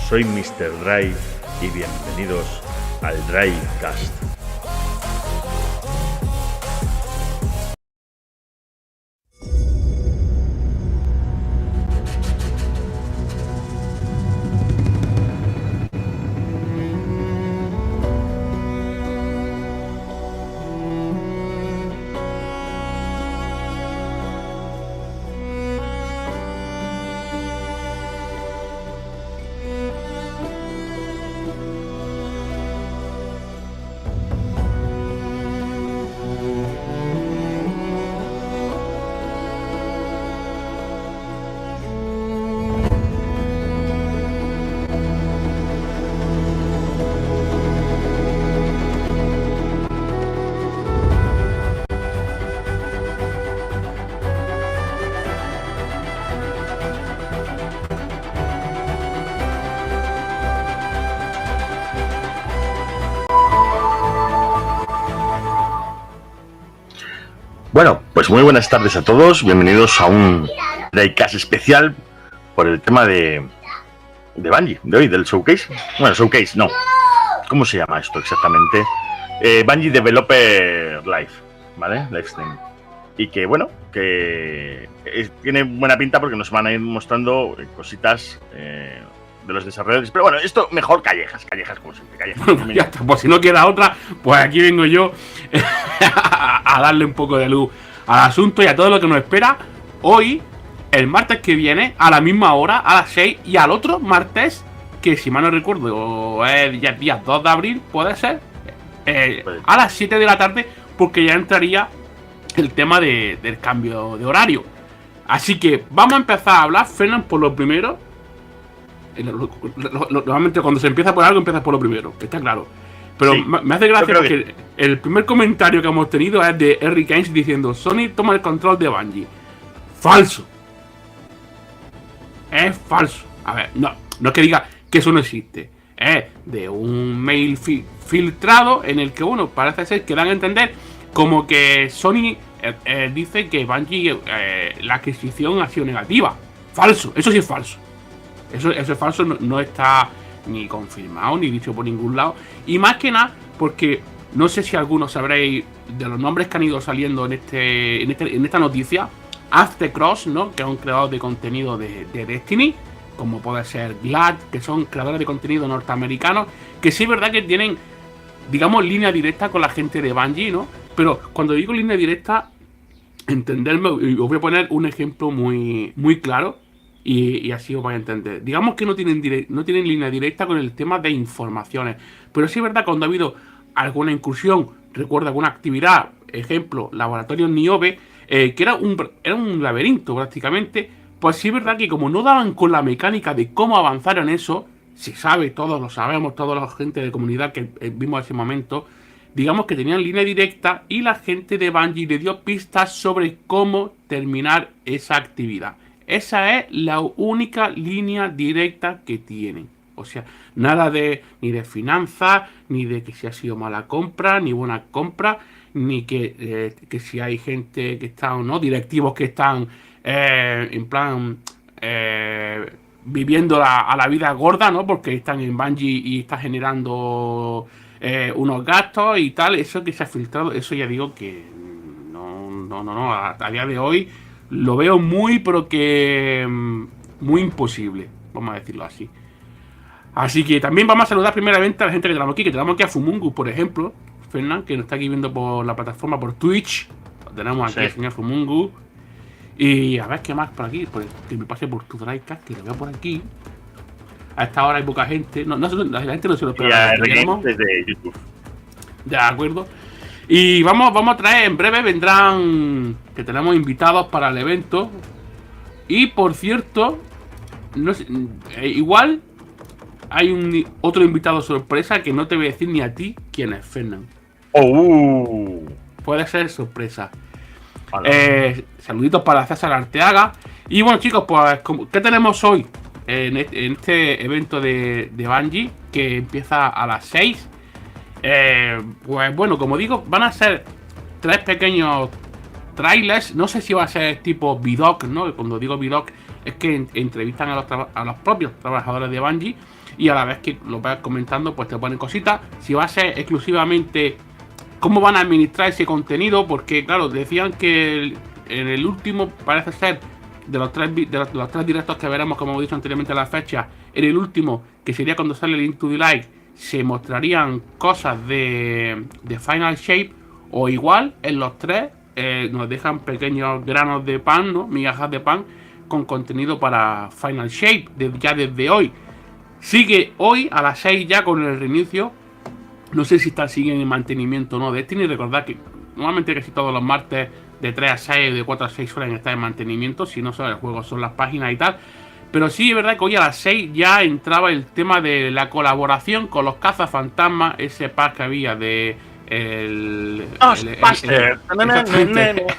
soy Mr. Dry y bienvenidos al DryCast. Bueno, pues muy buenas tardes a todos, bienvenidos a un DryCast especial por el tema de Bungie, de hoy, del showcase. Bueno, showcase, no. ¿Cómo se llama esto exactamente? Bungie Developer Live, ¿vale? Livestream. Y que, bueno, que tiene buena pinta porque nos van a ir mostrando cositas de los desarrolladores. Pero bueno, esto mejor callejas como siempre, callejas. Ya está, pues si no queda otra, pues aquí vengo yo a darle un poco de luz al asunto y a todo lo que nos espera hoy, el martes que viene, a la misma hora, a las 6, y al otro martes, que si mal no recuerdo, es ya el día 2 de abril, puede ser, a las 7 de la tarde, porque ya entraría el tema del cambio de horario. Así que vamos a empezar a hablar, Fernan, por lo primero. Normalmente cuando se empieza por algo, empiezas por lo primero, está claro. Pero sí, me hace gracia porque el primer comentario que hemos tenido es de Eric Gaines diciendo: Sony toma el control de Bungie. Falso. Es falso. A ver, no es que diga que eso no existe. Es de un mail filtrado en el que, bueno, parece ser que dan a entender como que Sony dice que Bungie, la adquisición ha sido negativa. Falso, eso sí es falso. Eso es falso, no está ni confirmado ni dicho por ningún lado. Y más que nada porque no sé si algunos sabréis de los nombres que han ido saliendo en esta noticia. Aftercross, ¿no? Que es un creador de contenido de Destiny, como puede ser Glad, que son creadores de contenido norteamericanos, que sí es verdad que tienen, digamos, línea directa con la gente de Bungie, ¿no? Pero cuando digo línea directa, entenderme, os voy a poner un ejemplo muy, muy claro. Y así os vais a entender. Digamos que no tienen línea directa con el tema de informaciones. Pero sí es verdad, cuando ha habido alguna incursión, recuerdo alguna actividad, ejemplo, laboratorio Niobe, que era un laberinto prácticamente, pues sí es verdad que como no daban con la mecánica de cómo avanzar en eso, se sabe, todos lo sabemos, toda la gente de comunidad que vimos en ese momento, digamos que tenían línea directa y la gente de Bungie le dio pistas sobre cómo terminar esa actividad. Esa es la única línea directa que tienen. O sea, nada ni de finanzas, ni de que si ha sido mala compra, ni buena compra, ni que si hay gente que está o no, directivos que están en plan viviendo a la vida gorda, ¿no? Porque están en Bungie y está generando unos gastos y tal. Eso que se ha filtrado, eso ya digo que no, a día de hoy lo veo muy, pero que muy imposible, vamos a decirlo así. Así que también vamos a saludar primeramente a la gente que tenemos aquí. Que tenemos aquí a Fumungus, por ejemplo, Fernan, que nos está aquí viendo por la plataforma, por Twitch. Tenemos aquí al señor Fumungus. Y a ver qué más por aquí, que me pase por tu DryCast, que lo veo por aquí. A esta hora hay poca gente. La gente no se lo espera. Desde YouTube. De acuerdo. Y vamos a traer, en breve vendrán, que tenemos invitados para el evento. Y por cierto, no sé, igual hay otro invitado sorpresa que no te voy a decir ni a ti quién es, Fernan. Puede ser sorpresa. Saluditos para César Arteaga. Y bueno, chicos, pues ¿qué tenemos hoy en este evento de Bungie que empieza a las 6? Pues bueno, como digo, van a ser 3 pequeños trailers. No sé si va a ser tipo Vidoc, ¿no? Cuando digo Vidoc es que entrevistan a los propios trabajadores de Bungie y a la vez que lo vas comentando, pues te ponen cositas. Si va a ser exclusivamente cómo van a administrar ese contenido, porque claro, decían que en el último, parece ser, de los tres directos que veremos, como hemos dicho anteriormente la fecha, en el último, que sería cuando sale el Into the Light, se mostrarían cosas de Final Shape, o igual en los tres nos dejan pequeños granos de pan, ¿no? Migajas de pan con contenido para Final Shape ya desde hoy. Sigue hoy a las 6 ya con el reinicio. No sé si siguen en mantenimiento o no de Destiny. Recordad que normalmente casi todos los martes de 3 a 6 o de 4 a 6 suelen estar en mantenimiento. Si no son el juego, son las páginas y tal. Pero sí es verdad que hoy a las 6 ya entraba el tema de la colaboración con los cazafantasmas. Ese pack que había de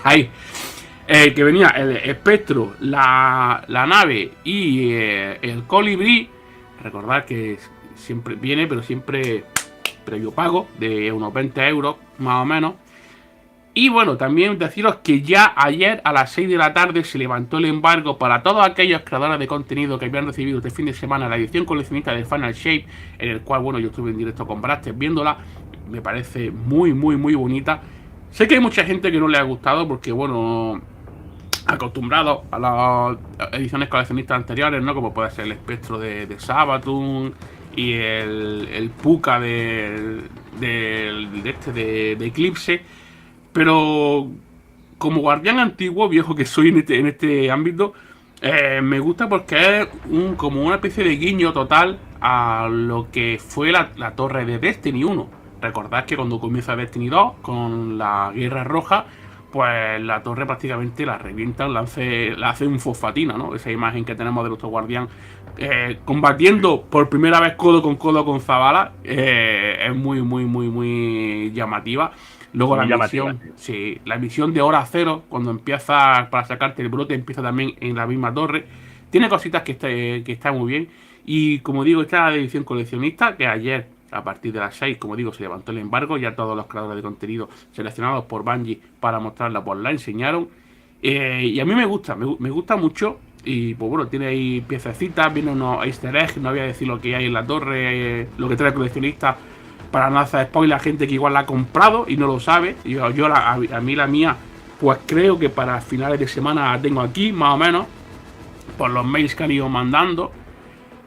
ahí. Que venía el espectro, la nave y el colibrí. Recordad que siempre viene, pero siempre previo pago de unos 20 euros más o menos. Y bueno, también deciros que ya ayer a las 6 de la tarde se levantó el embargo para todos aquellos creadores de contenido que habían recibido este fin de semana la edición coleccionista de Final Shape, en el cual, bueno, yo estuve en directo con Brastes viéndola. Me parece muy bonita. Sé que hay mucha gente que no le ha gustado porque, bueno, acostumbrado a las ediciones coleccionistas anteriores, ¿no? Como puede ser el espectro de Sabaton y el Puka de Eclipse. Pero como guardián antiguo, viejo que soy en este ámbito, me gusta porque es como una especie de guiño total a lo que fue la torre de Destiny 1. Recordad que cuando comienza Destiny 2 con la Guerra Roja, pues la torre prácticamente la revientan, la hacen fosfatina, ¿no? Esa imagen que tenemos de nuestro guardián combatiendo por primera vez codo con Zavala es muy llamativa. Luego la misión, sí, la misión de hora cero, cuando empieza para sacarte el brote, empieza también en la misma torre. Tiene cositas que está muy bien. Y como digo, esta edición coleccionista, que ayer, a partir de las 6, como digo, se levantó el embargo. Ya todos los creadores de contenido seleccionados por Bungie para mostrarla, pues la enseñaron. Y a mí me gusta mucho. Y pues bueno, tiene ahí piececitas, viene unos easter eggs. No voy a decir lo que hay en la torre, lo que trae el coleccionista, para no hacer spoiler a gente que igual la ha comprado y no lo sabe. A mí la mía, pues creo que para finales de semana la tengo aquí, más o menos, por los mails que han ido mandando.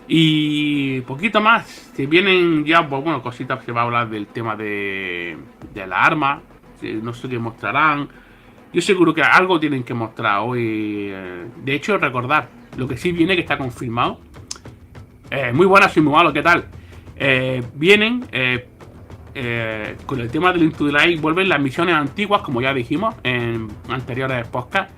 Y poquito más. Si vienen ya, pues bueno, cositas que va a hablar del tema de la arma. No sé qué mostrarán. Yo seguro que algo tienen que mostrar hoy. De hecho, recordar lo que sí viene, que está confirmado. Muy buenas, soy muy malo, ¿qué tal? Vienen con el tema del Into the Light, vuelven las misiones antiguas, como ya dijimos en anteriores podcasts,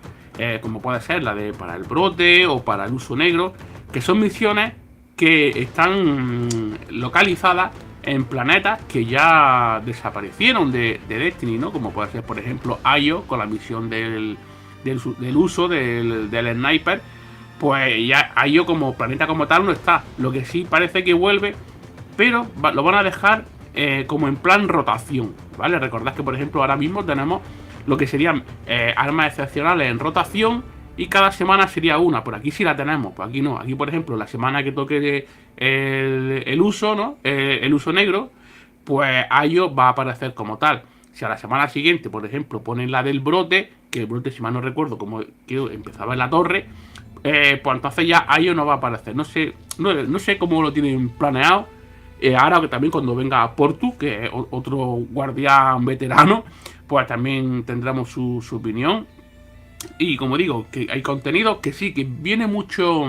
como puede ser la de para el brote o para el uso negro, que son misiones que están localizadas en planetas que ya desaparecieron de Destiny, ¿no? Como puede ser, por ejemplo, Io, con la misión del uso del sniper. Pues ya Io como planeta como tal no está. Lo que sí parece que vuelve, pero lo van a dejar como en plan rotación, ¿vale? Recordad que, por ejemplo, ahora mismo tenemos lo que serían armas excepcionales en rotación, y cada semana sería una. Por aquí sí la tenemos, por aquí no. Aquí, por ejemplo, la semana que toque el uso, ¿no? El uso negro, pues Io va a aparecer como tal. Si a la semana siguiente, por ejemplo, ponen la del brote, que el brote, si mal no recuerdo, como que empezaba en la torre, pues entonces ya Io no va a aparecer. No sé cómo lo tienen planeado. Ahora que también cuando venga Portu, que es otro guardián veterano, pues también tendremos su opinión. Y como digo, que hay contenido que sí, que viene mucho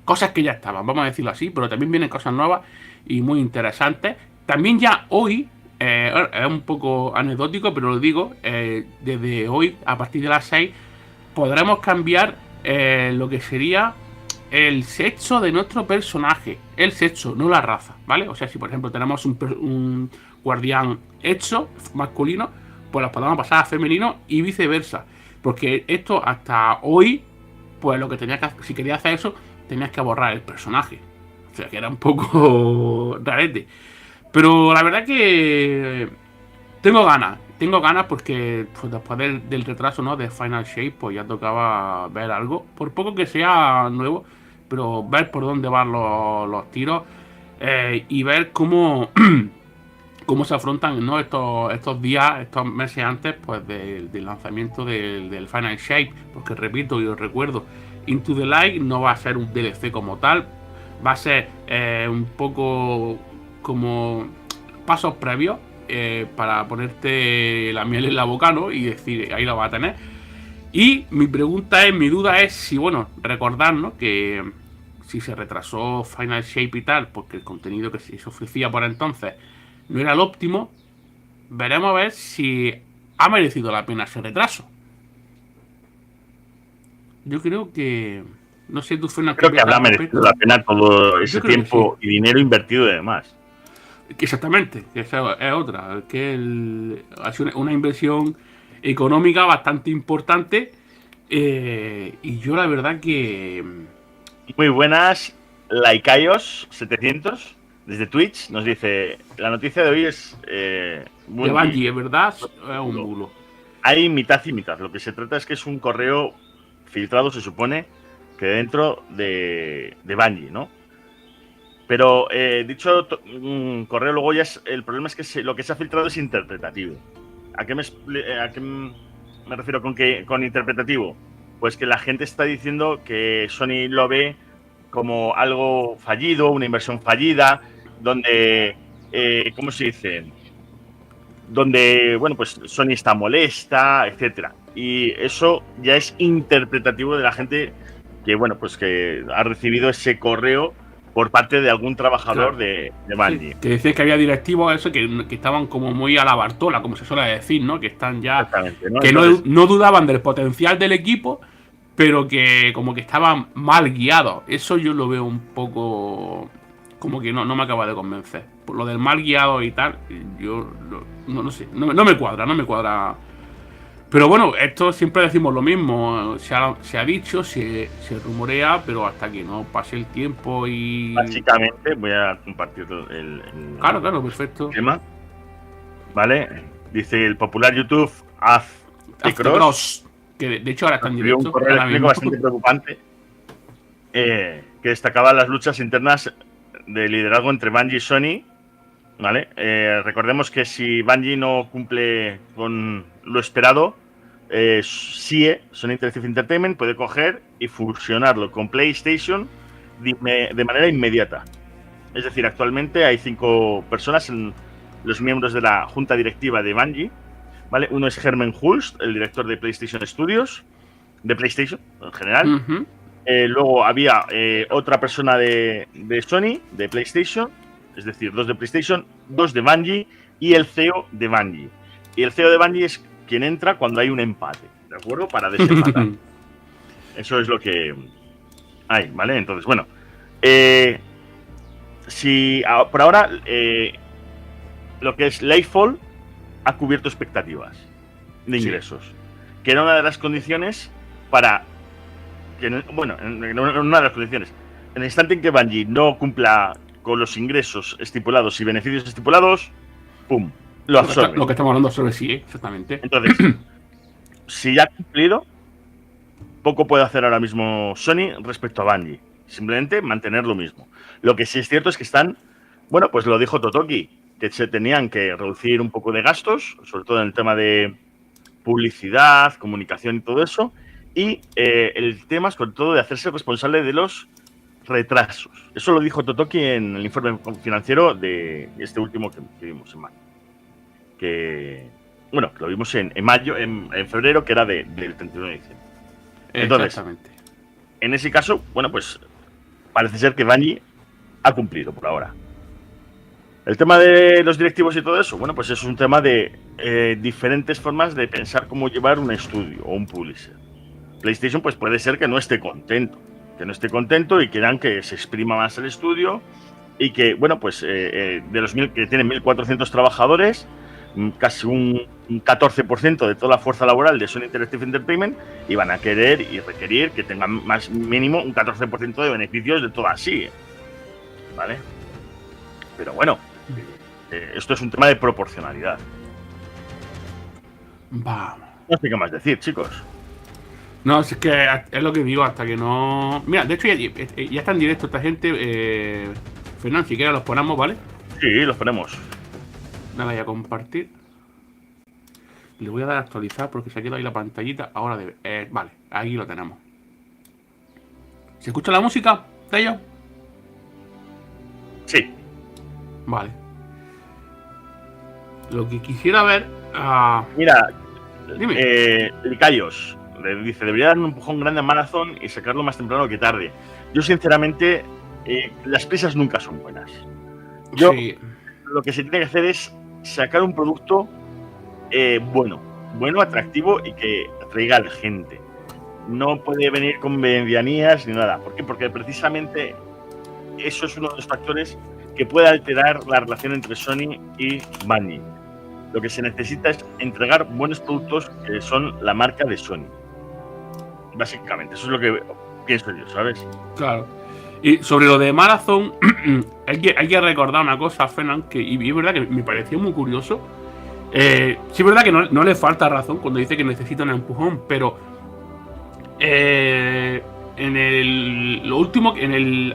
cosas que ya estaban, vamos a decirlo así, pero también vienen cosas nuevas y muy interesantes. También ya hoy, es un poco anecdótico, pero lo digo, desde hoy, a partir de las 6, podremos cambiar lo que sería el sexo de nuestro personaje. El sexo, no la raza, ¿vale? O sea, si por ejemplo tenemos un guardián hecho masculino, pues los podemos pasar a femenino y viceversa. Porque esto hasta hoy, pues lo que tenías que, si querías hacer eso, tenías que borrar el personaje. O sea, que era un poco rarete. Pero la verdad que tengo ganas. tengo ganas porque pues, después del retraso, ¿no? De Final Shape, pues ya tocaba ver algo, por poco que sea nuevo, pero ver por dónde van los tiros y ver cómo, cómo se afrontan, ¿no? Estos días, estos meses antes, pues del lanzamiento del Final Shape, porque repito y os recuerdo, Into the Light no va a ser un DLC como tal, va a ser un poco como pasos previos para ponerte la miel en la boca, ¿no? Y decir, ahí lo va a tener. Y mi duda es si, bueno, recordar, ¿no? Que si se retrasó Final Shape y tal, porque el contenido que se ofrecía por entonces no era el óptimo, veremos a ver si ha merecido la pena ese retraso. Yo creo que... No sé, tú, Fernando, Creo que habrá merecido la pena todo ese tiempo y dinero invertido y demás. Exactamente, que esa es otra, que ha sido una inversión económica bastante importante y yo la verdad que... Muy buenas, Laikaios 700 desde Twitch nos dice, la noticia de hoy es de Bungie, es verdad, es un bulo. Hay mitad y mitad, lo que se trata es que es un correo filtrado, se supone, que dentro de Bungie, ¿no? Pero dicho correo, luego ya es, el problema es que lo que se ha filtrado es interpretativo. ¿A qué me refiero con interpretativo? Pues que la gente está diciendo que Sony lo ve como algo fallido, una inversión fallida, donde, ¿cómo se dice? Donde, bueno, pues Sony está molesta, etcétera. Y eso ya es interpretativo de la gente que, bueno, pues que ha recibido ese correo por parte de algún trabajador de Bungie. Sí, que decía que había directivos eso que estaban como muy a la Bartola, como se suele decir, ¿no? Que están ya... ¿no? Que entonces, no dudaban del potencial del equipo, pero que como que estaban mal guiados. Eso yo lo veo un poco... Como que no me acaba de convencer. Por lo del mal guiado y tal, yo no sé. No me cuadra. Pero bueno, esto siempre decimos lo mismo. Se ha dicho, se rumorea, pero hasta que no pase el tiempo y... Básicamente, voy a compartir Claro, perfecto. tema. ¿Vale? Dice el popular YouTube Cross, que de hecho ahora está en directo. Un correo electrónico bastante preocupante que destacaba las luchas internas de liderazgo entre Bungie y Sony. ¿Vale? Recordemos que si Bungie no cumple con lo esperado, SIE, Sony Interactive Entertainment, puede coger y fusionarlo con PlayStation de manera inmediata. Es decir, actualmente hay 5 personas, los miembros de la junta directiva de Bungie, ¿vale? Uno es Herman Hulst, el director de PlayStation Studios, de PlayStation en general. Luego había otra persona de Sony, de PlayStation, es decir, 2 de PlayStation, 2 de Bungie y el CEO de Bungie. Y el CEO de Bungie es quien entra cuando hay un empate, ¿de acuerdo? Para desempatar. Eso es lo que hay, ¿vale? Entonces, bueno, si por ahora lo que es Lightfall ha cubierto expectativas de ingresos, que era una de las condiciones para que, bueno, una de las condiciones, en el instante en que Bungie no cumpla con los ingresos estipulados y beneficios estipulados, ¡pum!, lo absorbe. Lo que estamos hablando sobre sí, exactamente. Entonces, si ya ha cumplido, poco puede hacer ahora mismo Sony respecto a Bungie. Simplemente mantener lo mismo. Lo que sí es cierto es que están, bueno, pues lo dijo Totoki, que se tenían que reducir un poco de gastos, sobre todo en el tema de publicidad, comunicación y todo eso, y el tema, sobre todo, de hacerse responsable de los retrasos. Eso lo dijo Totoki en el informe financiero de este último que vimos en mayo. Que, bueno, lo vimos en mayo, en febrero, que era del 31 de diciembre. Entonces, en ese caso, bueno, pues parece ser que Bungie ha cumplido por ahora. El tema de los directivos y todo eso, bueno, pues es un tema de diferentes formas de pensar cómo llevar un estudio o un publisher. PlayStation, pues puede ser que no esté contento. Y quieran que se exprima más el estudio y que, bueno, pues de los que tienen 1.400 trabajadores, casi un 14% de toda la fuerza laboral de Sony Interactive Entertainment, iban a querer y requerir que tengan más mínimo un 14% de beneficios de todo así, ¿vale? Pero bueno, esto es un tema de proporcionalidad. Vamos. No sé qué más decir, chicos. No, es que es lo que digo, hasta que no... Mira, de hecho ya está en directo esta gente. Fernando, si quieres los ponemos, ¿vale? Sí, los ponemos. Nada, ya compartir. Le voy a dar a actualizar porque se ha quedado ahí la pantallita. Ahora debe... vale, ahí lo tenemos. ¿Se escucha la música de ellos? Sí. Vale. Lo que quisiera ver... Mira, dime. Licayos le dice, debería dar un empujón grande a Marathon y sacarlo más temprano que tarde. Yo, sinceramente, las prisas nunca son buenas. Yo Sí. lo que se tiene que hacer es sacar un producto bueno, atractivo y que atraiga a la gente. No puede venir con medianías ni nada. ¿Por qué? Porque precisamente eso es uno de los factores que puede alterar la relación entre Sony y Bungie. Lo que se necesita es entregar buenos productos que son la marca de Sony. Básicamente, eso es lo que pienso yo, ¿sabes? Claro. Y sobre lo de Marathon, hay que recordar una cosa, Fernan, y es verdad que me pareció muy curioso. Sí es verdad que no le falta razón cuando dice que necesita un empujón, pero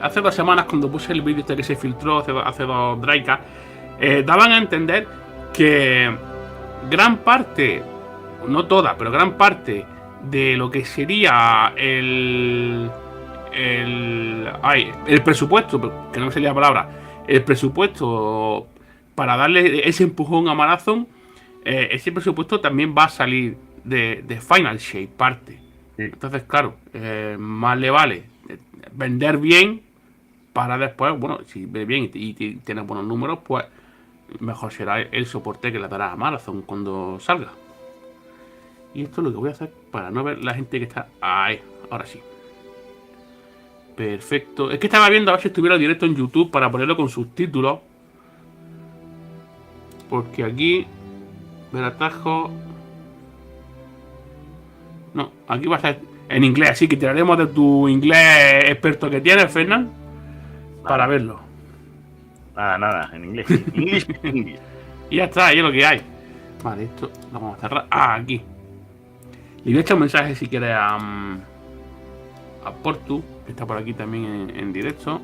hace 2 semanas cuando puse el vídeo este que se filtró hace 2 DryCast, daban a entender que gran parte, no toda, pero gran parte de lo que sería el presupuesto, que no me salía la palabra, el presupuesto para darle ese empujón a Marathon, ese presupuesto también va a salir de Final Shape, parte. Sí. Entonces, claro, más le vale vender bien para después, bueno, si ve bien y tienes buenos números, pues mejor será el soporte que le dará a Marathon cuando salga. Y esto es lo que voy a hacer para no ver la gente que está ahí. Ahora sí. Perfecto. Es que estaba viendo a ver si estuviera directo en YouTube para ponerlo con subtítulos. Porque aquí... Ver atajo... No, aquí va a ser en inglés, así que tiraremos de tu inglés experto que tienes, Fernán, para verlo. Nada, en inglés. Inglés. Y ya está, ahí es lo que hay. Vale, esto lo vamos a cerrar. Aquí. Le voy a echar un mensaje si quieres a Portu, que está por aquí también en directo.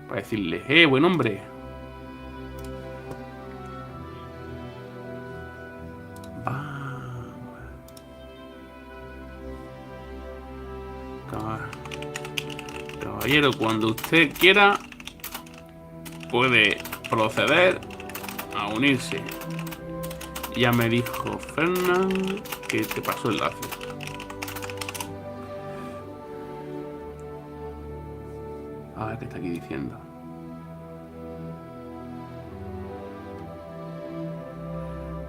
Para decirle, buen hombre. Caballero, cuando usted quiera, puede proceder a unirse. Ya me dijo Fernán que te pasó el enlace. A ver qué está aquí diciendo.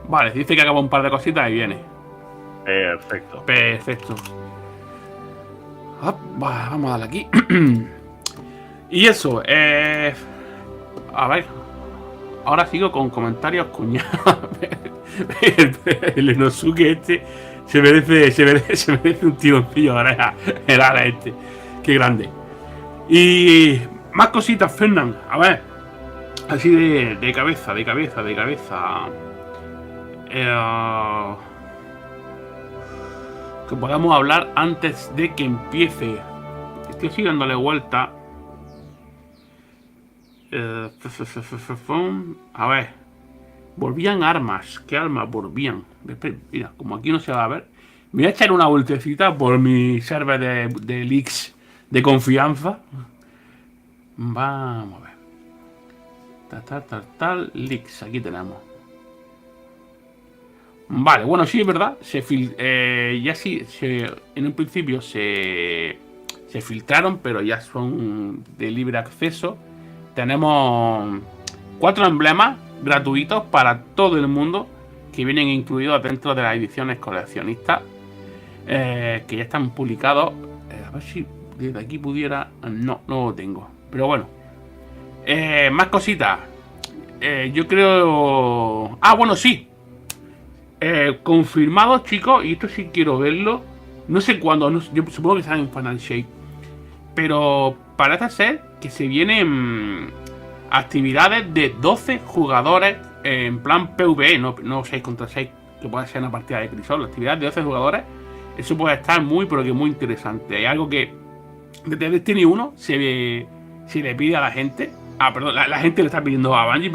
Vale, dice que acaba un par de cositas y viene. Perfecto. Perfecto. Vamos a darle aquí. Y eso, a ver. Ahora sigo con comentarios cuñados. El Enosuke este se merece un tironcillo ahora. El ala este. Qué grande. Y más cositas, Fernán. A ver. Así de cabeza. Que podamos hablar antes de que empiece. Estoy así dándole vuelta. A ver. Volvían armas. ¿Qué armas volvían? Mira, como aquí no se va a ver. Me voy a echar una vueltecita por mi server de leaks de confianza. Vamos a ver. Tal, leaks. Aquí tenemos. Vale, bueno, sí, es verdad. Ya sí, en un principio se filtraron, pero ya son de libre acceso. Tenemos 4 emblemas gratuitos para todo el mundo que vienen incluidos dentro de las ediciones coleccionistas, que ya están publicados. A ver si desde aquí pudiera... No lo tengo. Pero bueno. Más cositas. Yo creo... bueno, sí. Confirmado, chicos, y esto sí quiero verlo. No sé cuándo, yo supongo que sale en Final Shape. Pero parece ser que se vienen actividades de 12 jugadores en plan PvE, no 6 contra 6, que puede ser una partida de crisol, la actividad de 12 jugadores, eso puede estar muy, pero que muy interesante. Hay algo que desde Destiny 1 se le pide a la gente, la gente le está pidiendo a Bungie,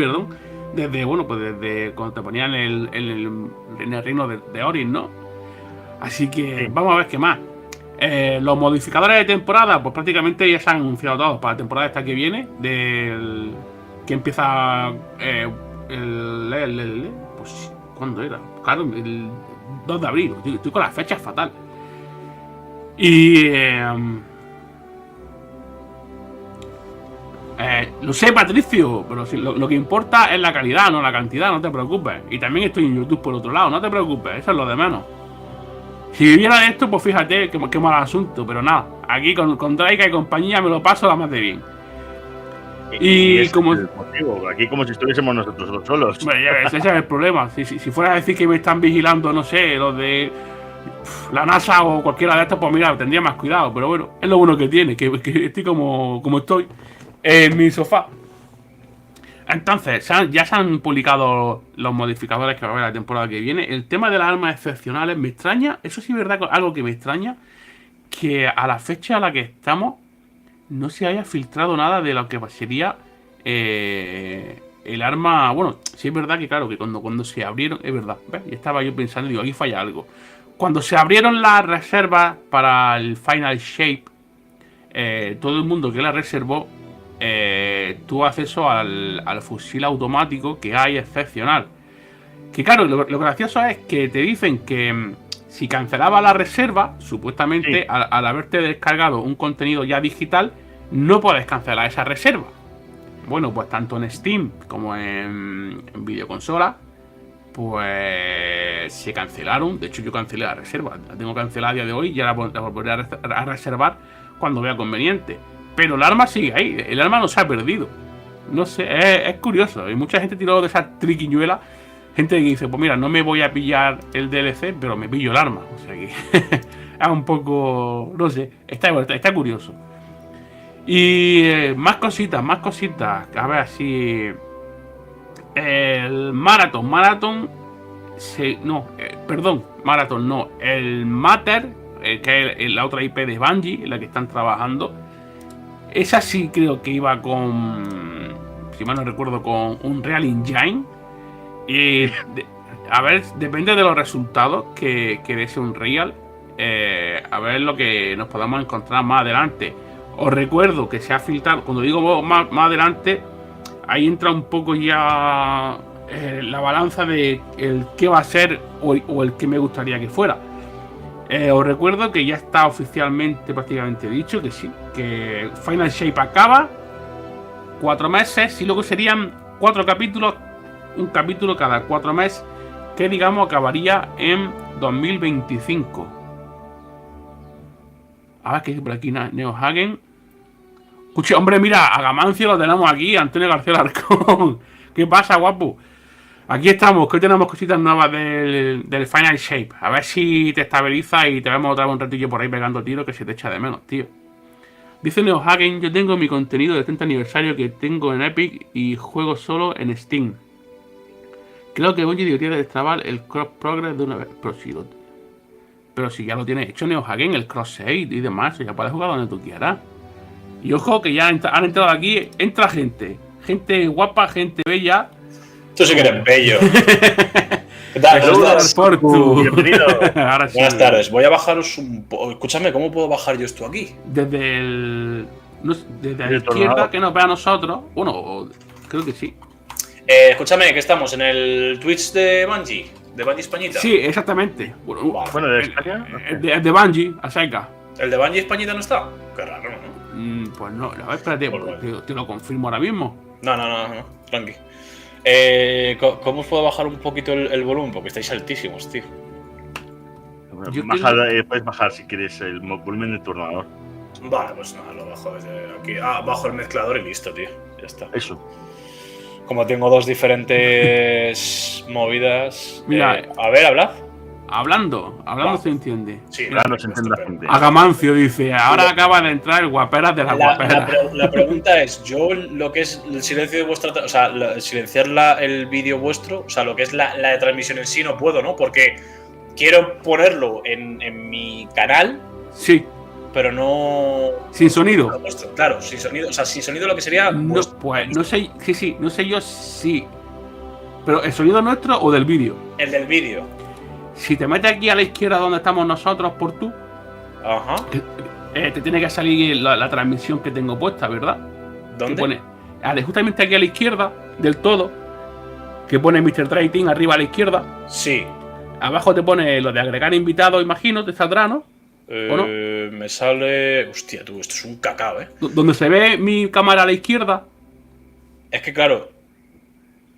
desde cuando te ponían en el reino de Orin, ¿no? Así que Sí. vamos a ver qué más. Los modificadores de temporada, pues prácticamente ya se han anunciado todos para la temporada esta que viene, que empieza pues, ¿cuándo era? Claro, el 2 de abril. Estoy con las fechas fatal. Y lo sé, Patricio, pero lo que importa es la calidad, no la cantidad, no te preocupes. Y también estoy en YouTube por otro lado, no te preocupes, eso es lo de menos. Si viviera de esto, pues fíjate qué mal asunto, pero nada, aquí con DryCast y compañía me lo paso la más de bien. Y ese como es el motivo, aquí como si estuviésemos nosotros dos solos. Bueno, ya ves, ese es el problema. Si fuera a decir que me están vigilando, no sé, los de la NASA o cualquiera de estos, pues mira, tendría más cuidado. Pero bueno, es lo bueno que tiene, que estoy como estoy en mi sofá. Entonces, ya se han publicado los modificadores que va a haber la temporada que viene. El tema de las armas excepcionales me extraña, eso sí es verdad, algo que me extraña, que a la fecha a la que estamos no se haya filtrado nada de lo que sería el arma. Bueno, sí es verdad que claro, que cuando se abrieron, es verdad, ¿ves? Y estaba yo pensando, digo, aquí falla algo. Cuando se abrieron las reservas para el Final Shape, todo el mundo que la reservó tuvo acceso al fusil automático que hay excepcional. Que claro, lo gracioso es que te dicen que si cancelaba la reserva, supuestamente Sí. al haberte descargado un contenido ya digital, no puedes cancelar esa reserva. Bueno, pues tanto en Steam como en videoconsola, pues se cancelaron. De hecho, yo cancelé la reserva, la tengo cancelada a día de hoy y ya la volveré a reservar cuando vea conveniente. Pero el arma sigue ahí, el arma no se ha perdido. No sé, es curioso. Y mucha gente tiró de esa triquiñuela. Gente que dice, pues mira, no me voy a pillar el DLC, pero me pillo el arma. O sea que es un poco, no sé, está curioso. Y más cositas. A ver si el Marathon el Matter, que es la otra IP de Bungie, en la que están trabajando. Esa sí creo que iba si mal no recuerdo, con un Real Engine. Y a ver, depende de los resultados que dé ese Unreal. A ver lo que nos podamos encontrar más adelante. Os recuerdo que se ha filtrado, cuando digo más adelante, ahí entra un poco ya la balanza de el que va a ser o el que me gustaría que fuera. Os recuerdo que ya está oficialmente prácticamente dicho que sí, que Final Shape acaba 4 meses y luego serían 4 capítulos, un capítulo cada 4 meses, que digamos acabaría en 2025. A ver qué dice por aquí Neo Hagen. Escuche, hombre, mira, a Gamancio lo tenemos aquí, Antonio García Larcón. ¿Qué pasa, guapo? Aquí estamos, que hoy tenemos cositas nuevas del Final Shape. A ver si te estabiliza y te vemos otra vez un ratillo por ahí pegando tiros, que se te echa de menos, tío. Dice Neo Hagen, yo tengo mi contenido del 30 aniversario que tengo en Epic y juego solo en Steam. Creo que Bungie debería destrabar el cross progress de una vez. Pero si ya lo tienes hecho, Neo Hagen, el cross save y demás, ya puedes jugar donde tú quieras. Y ojo que ya han entrado aquí, entra gente guapa, gente bella. Tú sí que eres bello. ¿Qué tal? Saludos por tu. Bienvenido. Ahora sí. Buenas tardes. Voy a bajaros un poco. Escúchame, ¿cómo puedo bajar yo esto aquí? Desde desde la El izquierda tornado. que nos ve a nosotros. Bueno, creo que sí. Escúchame, que estamos en el Twitch de Bungie Españita. Sí, exactamente. Bueno, Vale. Bueno, de España. no sé. es de Bungie, a seca. ¿El de Bungie Españita no está? Qué raro, ¿no? Pues no, a ver, espérate, te lo confirmo ahora mismo. No, tranqui. ¿Cómo os puedo bajar un poquito el volumen? Porque estáis altísimos, tío. Bueno, Yo puedes bajar si quieres el volumen de tu ordenador. Vale, pues nada, lo bajo desde aquí. Bajo el mezclador y listo, tío. Ya está. Eso. Como tengo dos diferentes movidas. Mira. A ver, hablad. Hablando se entiende. Sí, Hablando se entiende la gente. Agamancio dice, ahora acaba de entrar el guaperas de las guaperas. La pregunta es, yo lo que es el silencio de vuestra... O sea, silenciar el vídeo vuestro, o sea, lo que es la de transmisión en sí no puedo, ¿no? Porque quiero ponerlo en mi canal. Sí. Pero no... ¿Sin sonido? Claro, sin sonido. O sea, sin sonido lo que sería... No, pues, no sé, sí, no sé yo si... ¿Pero el sonido nuestro o del vídeo? El del vídeo. Si te metes aquí a la izquierda donde estamos nosotros por tú, ajá, te tiene que salir la transmisión que tengo puesta, ¿verdad? ¿Dónde? Que pone, justamente aquí a la izquierda del todo, que pone Mr. Trading arriba a la izquierda. Sí. Abajo te pone lo de agregar invitados, imagino, te saldrá, ¿no? ¿O no? Me sale... Hostia, tú, esto es un cacao, ¿eh? Donde se ve mi cámara a la izquierda. Es que claro...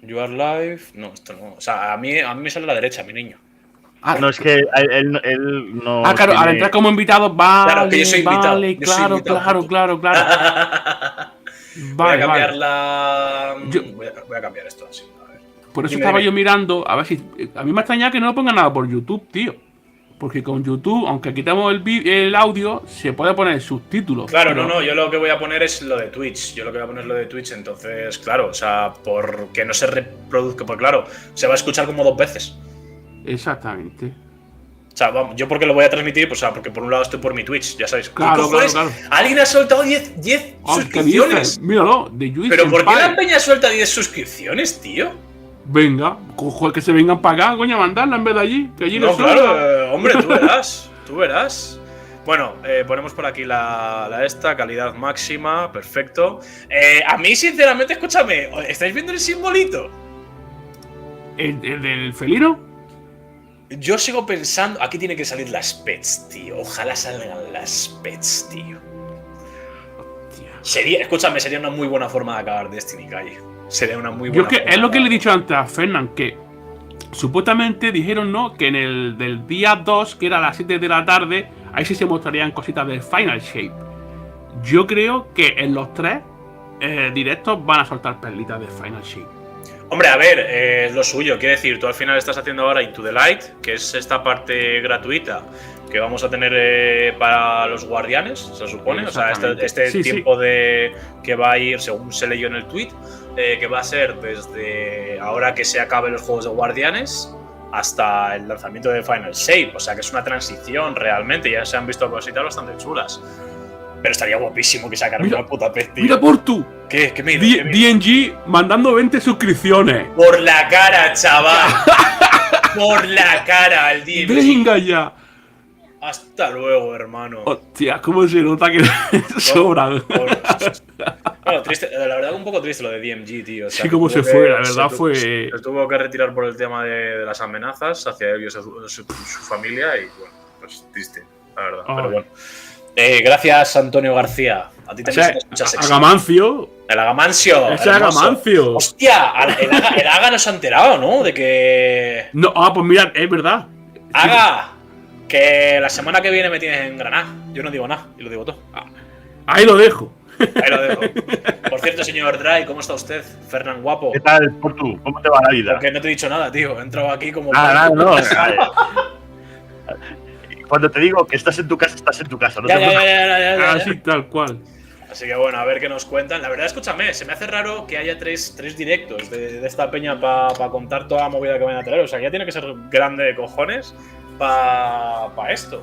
You are live... No, esto no... O sea, a mí me sale a la derecha, mi niño. No, es que él no... claro, al entrar como invitado, vale, claro, que yo soy invitado. Vale, yo soy invitado, claro. Voy a cambiar voy a cambiar esto así. A ver. Por eso estaba yo mirando, a ver si... A mí me extraña que no lo pongan nada por YouTube, tío. Porque con YouTube, aunque quitamos el audio, se puede poner subtítulos. Claro, pero... no, yo lo que voy a poner es lo de Twitch. Entonces, claro, o sea, porque no se reproduzca, pues claro, se va a escuchar como 2 veces. Exactamente. O sea, vamos, yo porque lo voy a transmitir, pues, o sea, porque por un lado estoy por mi Twitch, ya sabéis. Claro. Alguien ha soltado 10 suscripciones. Míralo, de Juice. ¿Pero por qué la peña suelta 10 suscripciones, tío? Venga, cojo que se vengan para acá, coño, a mandarla en vez de allí. Que allí no, claro, hombre, tú verás. Bueno, ponemos por aquí la esta, calidad máxima, perfecto. A mí, sinceramente, escúchame, ¿estáis viendo el simbolito? ¿El del felino? Yo sigo pensando, aquí tiene que salir las pets, tío. Ojalá salgan las pets, tío. Sería una muy buena forma de acabar Destiny, calle. Sería una muy buena forma. Es lo que le he dicho antes a Fernán, que supuestamente dijeron, ¿no? Que en el del día 2, que era a las 7 de la tarde, ahí sí se mostrarían cositas del Final Shape. Yo creo que en los 3 directos van a soltar perlitas de Final Shape. Hombre, a ver, es lo suyo. Quiero decir, tú al final estás haciendo ahora Into the Light, que es esta parte gratuita que vamos a tener para los guardianes, se supone. O sea, este tiempo de que va a ir, según se leyó en el tweet, que va a ser desde ahora que se acaben los juegos de guardianes hasta el lanzamiento de Final Shape. O sea, que es una transición realmente. Ya se han visto cositas bastante chulas. Pero estaría guapísimo que sacaran una puta pez, tío. Mira por tú. ¿Qué mira? DNG mandando 20 suscripciones. Por la cara, chaval. Por la cara, el DNG. Venga ya. Hasta luego, hermano. Hostia, cómo se nota que sobran. Bueno, triste, la verdad un poco triste lo de DMG, tío. O sea, sí, como se fue, la verdad fue... Se tuvo que retirar por el tema de las amenazas hacia él y su familia y bueno, pues triste, la verdad. Pero bueno. Gracias, Antonio García. A ti también muchas sexy. Agamancio. El Agamancio. Ese Agamancio. Hostia, el Aga no se ha enterado, ¿no? De que... No, pues mira, es verdad. Aga, que la semana que viene me tienes en Granada. Yo no digo nada, y lo digo todo. Ahí lo dejo. Ahí lo dejo. Por cierto, señor Dry, ¿cómo está usted? Fernán Guapo. ¿Qué tal, Portu? ¿Cómo te va la vida? Porque no te he dicho nada, tío. He entrado aquí como... No. Cuando te digo que estás en tu casa, estás en tu casa. No Ya. Así, tal cual. Así que bueno, a ver qué nos cuentan. La verdad, escúchame, se me hace raro que haya tres directos de esta peña para contar toda la movida que van a tener. O sea, ya tiene que ser grande de cojones para esto.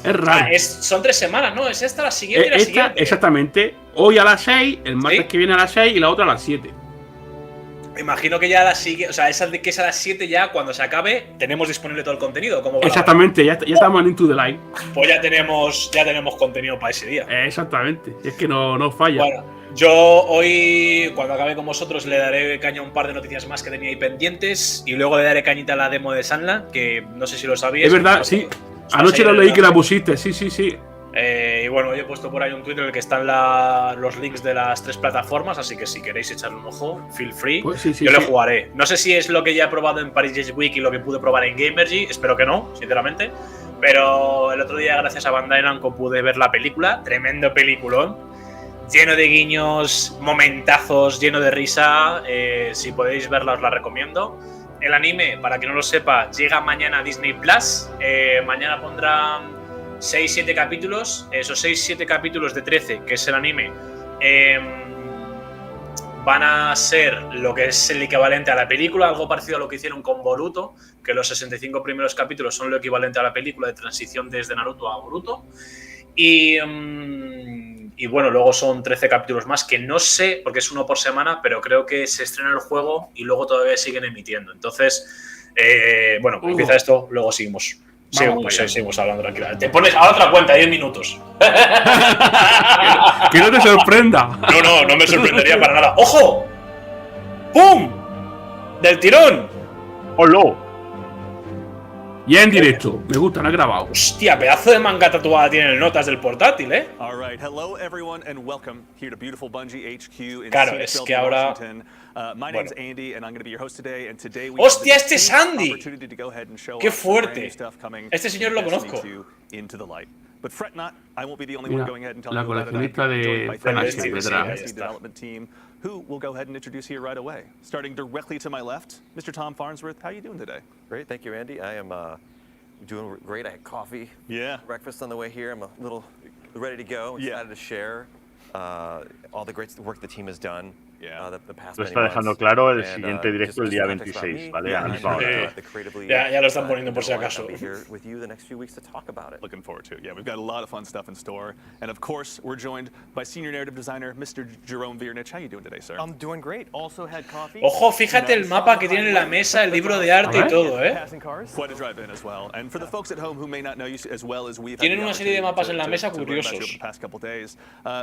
Es raro. Son 3 semanas, ¿no? Es esta, la siguiente y la siguiente. Exactamente. Hoy a las 6, el martes que viene a las 6 y la otra a las 7. Me imagino que ya la siguiente, o sea, esa de que es a las 7 ya, cuando se acabe, tenemos disponible todo el contenido. Exactamente, ya estamos en Into the Light. Pues ya tenemos contenido para ese día. Exactamente, es que no falla. Bueno, yo hoy, cuando acabe con vosotros, le daré caña a un par de noticias más que tenía ahí pendientes y luego le daré cañita a la demo de Sanla, que no sé si lo sabíais. Es verdad, sí. Anoche lo leí que la pusiste, sí. Y bueno, yo he puesto por ahí un Twitter en el que están los links de las 3 plataformas, así que si queréis echarle un ojo, feel free. Pues sí, yo le jugaré. No sé si es lo que ya he probado en Paris Games Week y lo que pude probar en Gamergy, espero que no, sinceramente. Pero el otro día, gracias a Bandai Namco, pude ver la película, tremendo peliculón, lleno de guiños, momentazos, lleno de risa. Si podéis verla, os la recomiendo. el anime, para que no lo sepa, llega mañana a Disney Plus. Mañana pondrán 6-7 capítulos. Esos 6-7 capítulos de 13, que es el anime, van a ser lo que es el equivalente a la película, algo parecido a lo que hicieron con Boruto, que los 65 primeros capítulos son lo equivalente a la película de transición desde Naruto a Boruto. Y bueno, luego son 13 capítulos más, que no sé, porque es uno por semana, pero creo que se estrena el juego y luego todavía siguen emitiendo. Entonces, bueno, empieza esto, luego seguimos. Seguimos hablando tranquilamente. Te pones a otra cuenta, 10 minutos. Que no te sorprenda. No me sorprendería para nada. ¡Ojo! ¡Pum! ¡Del tirón! ¡Hola! Y en directo. Me gusta, no he grabado. Hostia, pedazo de manga tatuada tiene el notas del portátil, ¿eh? Claro, es que ahora... Bueno. ¡Hostia, este es Andy! ¡Qué fuerte! Este señor lo conozco. Mira, la coleccionista de Fanatic detrás. Who will go ahead and introduce here right away. Starting directly to my left, Mr. Tom Farnsworth. How are you doing today? Great, thank you, Andy. I am doing great. I had coffee, breakfast on the way here. I'm a little ready to go. Excited to share all the great work the team has done. The past Lo está dejando claro el siguiente directo el día 26, ¿vale? A la misma hora. Ya lo están poniendo por si acaso. Looking forward to it. Yeah, we've got a lot of fun stuff in store. And of course, we're joined by senior narrative designer Mr. Jerome Viernich. How are you doing today, sir? I'm doing great. Also had coffee. Ojo, fíjate el mapa que tiene en la mesa, el libro de arte y todo, ¿eh? Quite a drive in as well. And for the folks at home who may not know you as well as we've Tienen una serie de mapas en la mesa curiosos.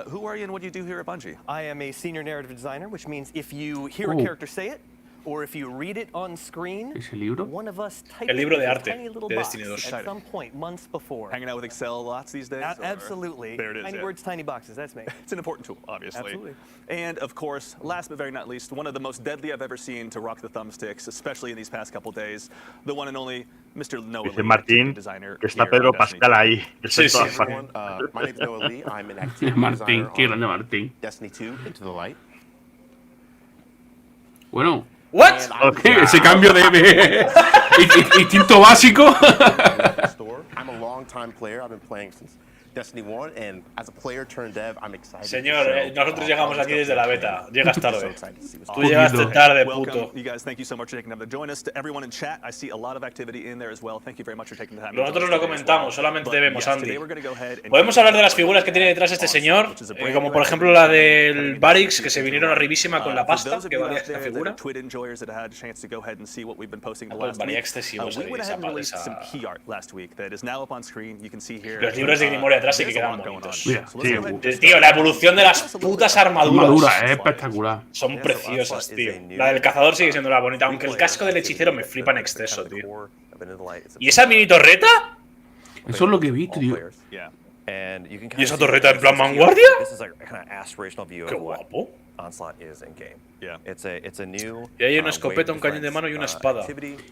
Who are you and what do you do here at Bungie? I am a senior narrative designer, which means if you hear a character say it, or if you read it on screen, ¿Ese libro? one of us typed El libro de it in a arte tiny little de box Destiny 2. at some point months before. Hanging out with Excel lots these days? Absolutely. There it is. Tiny words, tiny boxes. That's me. It's an important tool, obviously. Absolutely. And of course, last but very not least, one of the most deadly I've ever seen to rock the thumbsticks, especially in these past couple days, the one and only Mr. Noah Dice Lee, Martín designer que está here Pedro at Destiny Pascal 2. ahí. Que está en Sí, todas sí. partes. My name is Noah Lee. I'm an activity Martín, designer qué grande on Martín. Destiny 2 Into the Light. Bueno. ¿What? Ese cambio de instinto básico. I'm a long-time player. I've been playing since Destiny 1, and as a player turned dev, I'm excited. Señor, nosotros llegamos aquí desde la beta. Llegas tarde. Tú Poquito. llegaste tarde, puto. Welcome, you guys. Thank you so much for taking time to join us. To everyone in chat, I see a lot of activity in there as well. Thank you very much for taking the time. Nosotros lo comentamos, solamente vemos, Andy. Today we're going to go ahead and Podemos hablar de las figuras que tiene detrás este señor, como por ejemplo la del Barix, que se vinieron arribísima con la pasta, que valía esta figura. Valía excesivo, esa Los libros de Grimoire atrás sí que quedan bonitos. Mira, sí, Tío, la evolución de las putas armaduras madura, es espectacular. son preciosas, tío. La del cazador sigue siendo la bonita, aunque el casco del hechicero me flipa en exceso, tío. ¿Y esa mini torreta? Eso es lo que he visto, tío. ¿Y esa torreta en plan vanguardia? Qué guapo. Y hay una escopeta, un cañón de mano y una espada.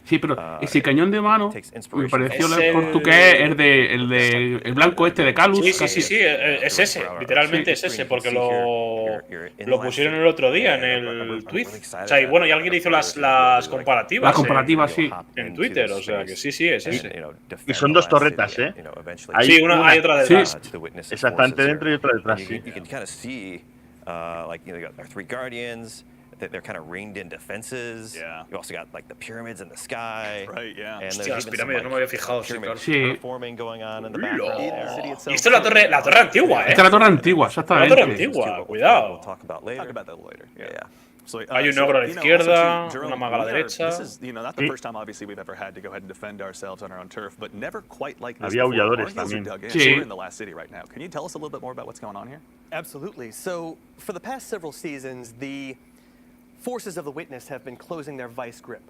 Sí, pero ese cañón de mano me pareció el portugués, el blanco este de Calus. Sí, es ese, literalmente es ese, porque lo pusieron el otro día en el tweet. O sea, y bueno, y alguien hizo las comparativas. Las comparativas, sí. En Twitter, o sea, que sí, es ese. Y son dos torretas, ¿eh? Sí, hay otra detrás. Exactamente dentro y otra detrás, sí. Like, you know, you got their 3 guardians. They're kind of ringed in defenses. Yeah. You also got like the pyramids in the sky. Right, yeah. And Hostia, las pirámides, no me había fijado, sí, claro. Sí. terraforming going on in the background. Y esto es la torre antigua, Esta es la torre antigua, La exactamente. torre antigua, cuidado. We'll talk about later. Talk about that later. Yeah. So, Hay un ogro a la izquierda, also, una maga a la derecha. This is, not the first time, obviously, we've ever had to go ahead and defend ourselves on our own turf, but never quite like this. Había before. aulladores Our heels are también. dug in. Sí. We're in the last city right now. Can you tell us a little bit more about what's going on here? Absolutely. So, for the past several seasons, the forces of the Witness have been closing their vice grip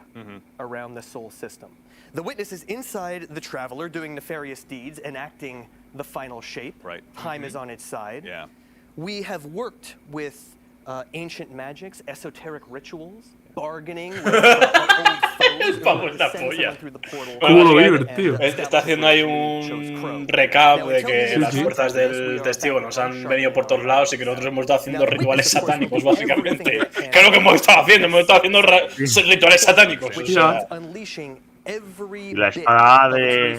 around the Soul system. The Witness is inside the Traveler doing nefarious deeds, enacting the final shape. Right. Time is on its side. Yeah. We have worked with ancient magics, esoteric rituals, bargaining with old foes El pavo es la polla. ¿Cómo lo vives, tío? Está haciendo ahí un recap de que las fuerzas del testigo nos han venido por todos lados y que nosotros hemos estado haciendo rituales satánicos, básicamente. ¿Qué es lo que hemos estado haciendo? Hemos estado haciendo rituales satánicos. O sea, Y la espada de...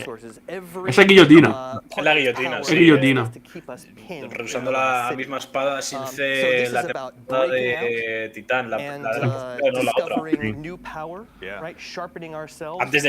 Esa es guillotina. es la guillotina, Es sí. guillotina. Reusando la misma espada sin hacer la temporada de Titán, la de la no la otra. Antes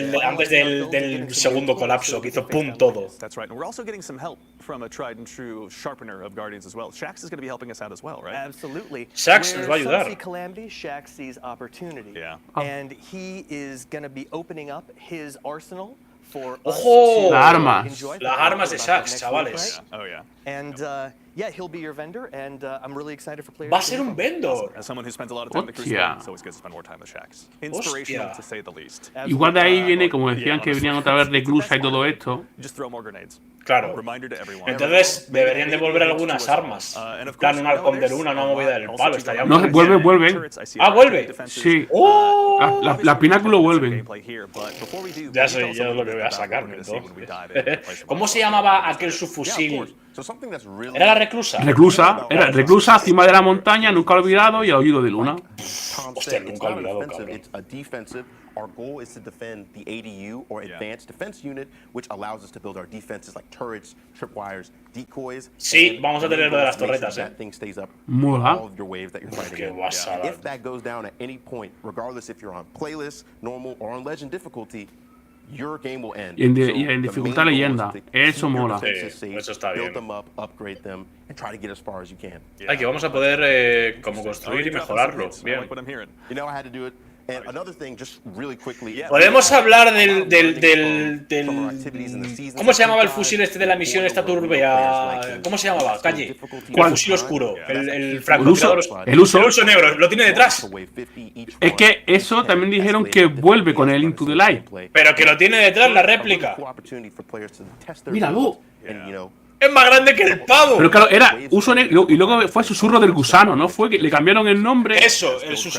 del segundo colapso que hizo pum todo. That's right. And we're also getting some help from a tried and true sharpener of guardians as well. Shaxx is going to be helping us out as well, right? Absolutely. Shaxx nos va a Where ayudar. some see calamity, Shaxx sees opportunity. Yeah. And he is going to be opening up his arsenal for ¡Ojo! us to Las armas. enjoy. Las armas de We'll talk about Shaxx, that next chavales. week, right? Oh, yeah. And yeah, he'll be your vendor, and I'm really excited for players. Va a ser un vendor. As someone who spends a lot of time in the Crucible, Hostia. it's always good to spend more time with Shaxx. Inspirational, Hostia. to say the least. Igual de ahí viene, como decían que venían otra vez reclusa y todo esto. Just throw more grenades. Claro. Reminder to everyone. Entonces deberían devolver algunas armas. En plan, un halcón de luna, una movida del palo. Estaría No, muy bien. vuelven. Ah, vuelve. Sí. ¡Oh! Las pináculos vuelven. Ya sé, yo lo que voy a sacarme entonces. ¿Cómo se llamaba aquel subfusil? ¿Era la reclusa? Era reclusa, cima de la montaña, nunca olvidado y a oído de luna. Hostia, nunca he olvidado, cabrón. Our goal is to defend the ADU or Advanced Defense Unit, which allows us to build our defenses like turrets, tripwires, decoys. Sí, vamos a tener lo de las torretas, That thing stays up Mola. all of your waves that you're fighting Qué in. guasada. If that goes down at any point, regardless if you're on playlist, normal, or on legend difficulty, your game will end. Y en So dificultad the main goal leyenda. is to Eso keep your mola. defenses Sí, safe, eso está build bien. them up, upgrade them, and try to get as far as you can. Aquí vamos a poder como construir y mejorarlo. I Bien. like what I'm hearing. You know, I had to do it. And another thing, just really quickly. Podemos hablar del ¿cómo se llamaba el fusil este de la misión esta turbia? ¿Cómo se llamaba? Calle. El fusil oscuro. El francotirador oscuro. El uso. El uso negro. Lo tiene detrás. Es que eso también dijeron que vuelve con el Into the Light. Pero que lo tiene detrás la réplica. Míralo. Es más grande que el pavo. Pero claro, era uso negro y luego fue susurro del gusano, ¿no? Fue que le cambiaron el nombre. Eso,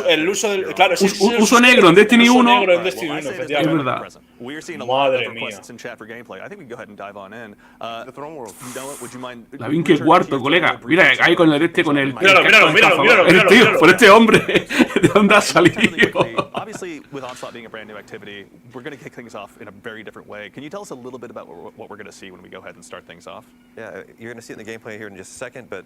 el uso del. Claro, sí, Uso negro en Destiny 1. Uso negro en Destiny 1, efectivamente. Es verdad. We're seeing a lot Madre of mía. requests in chat for gameplay. I think we can go ahead and dive on in. Noah, would you mind? La vinque cuarto, colega. Mira, ahí con el con el. Míralo. Tío, por este hombre. ¿De dónde ha salido? Obviously, with Onslaught being a brand new activity, we're going to kick things off in a very different way. Can you tell us a little bit about what we're going to see when we go ahead and start things off? Yeah, you're going to see it in the gameplay here in just a second, but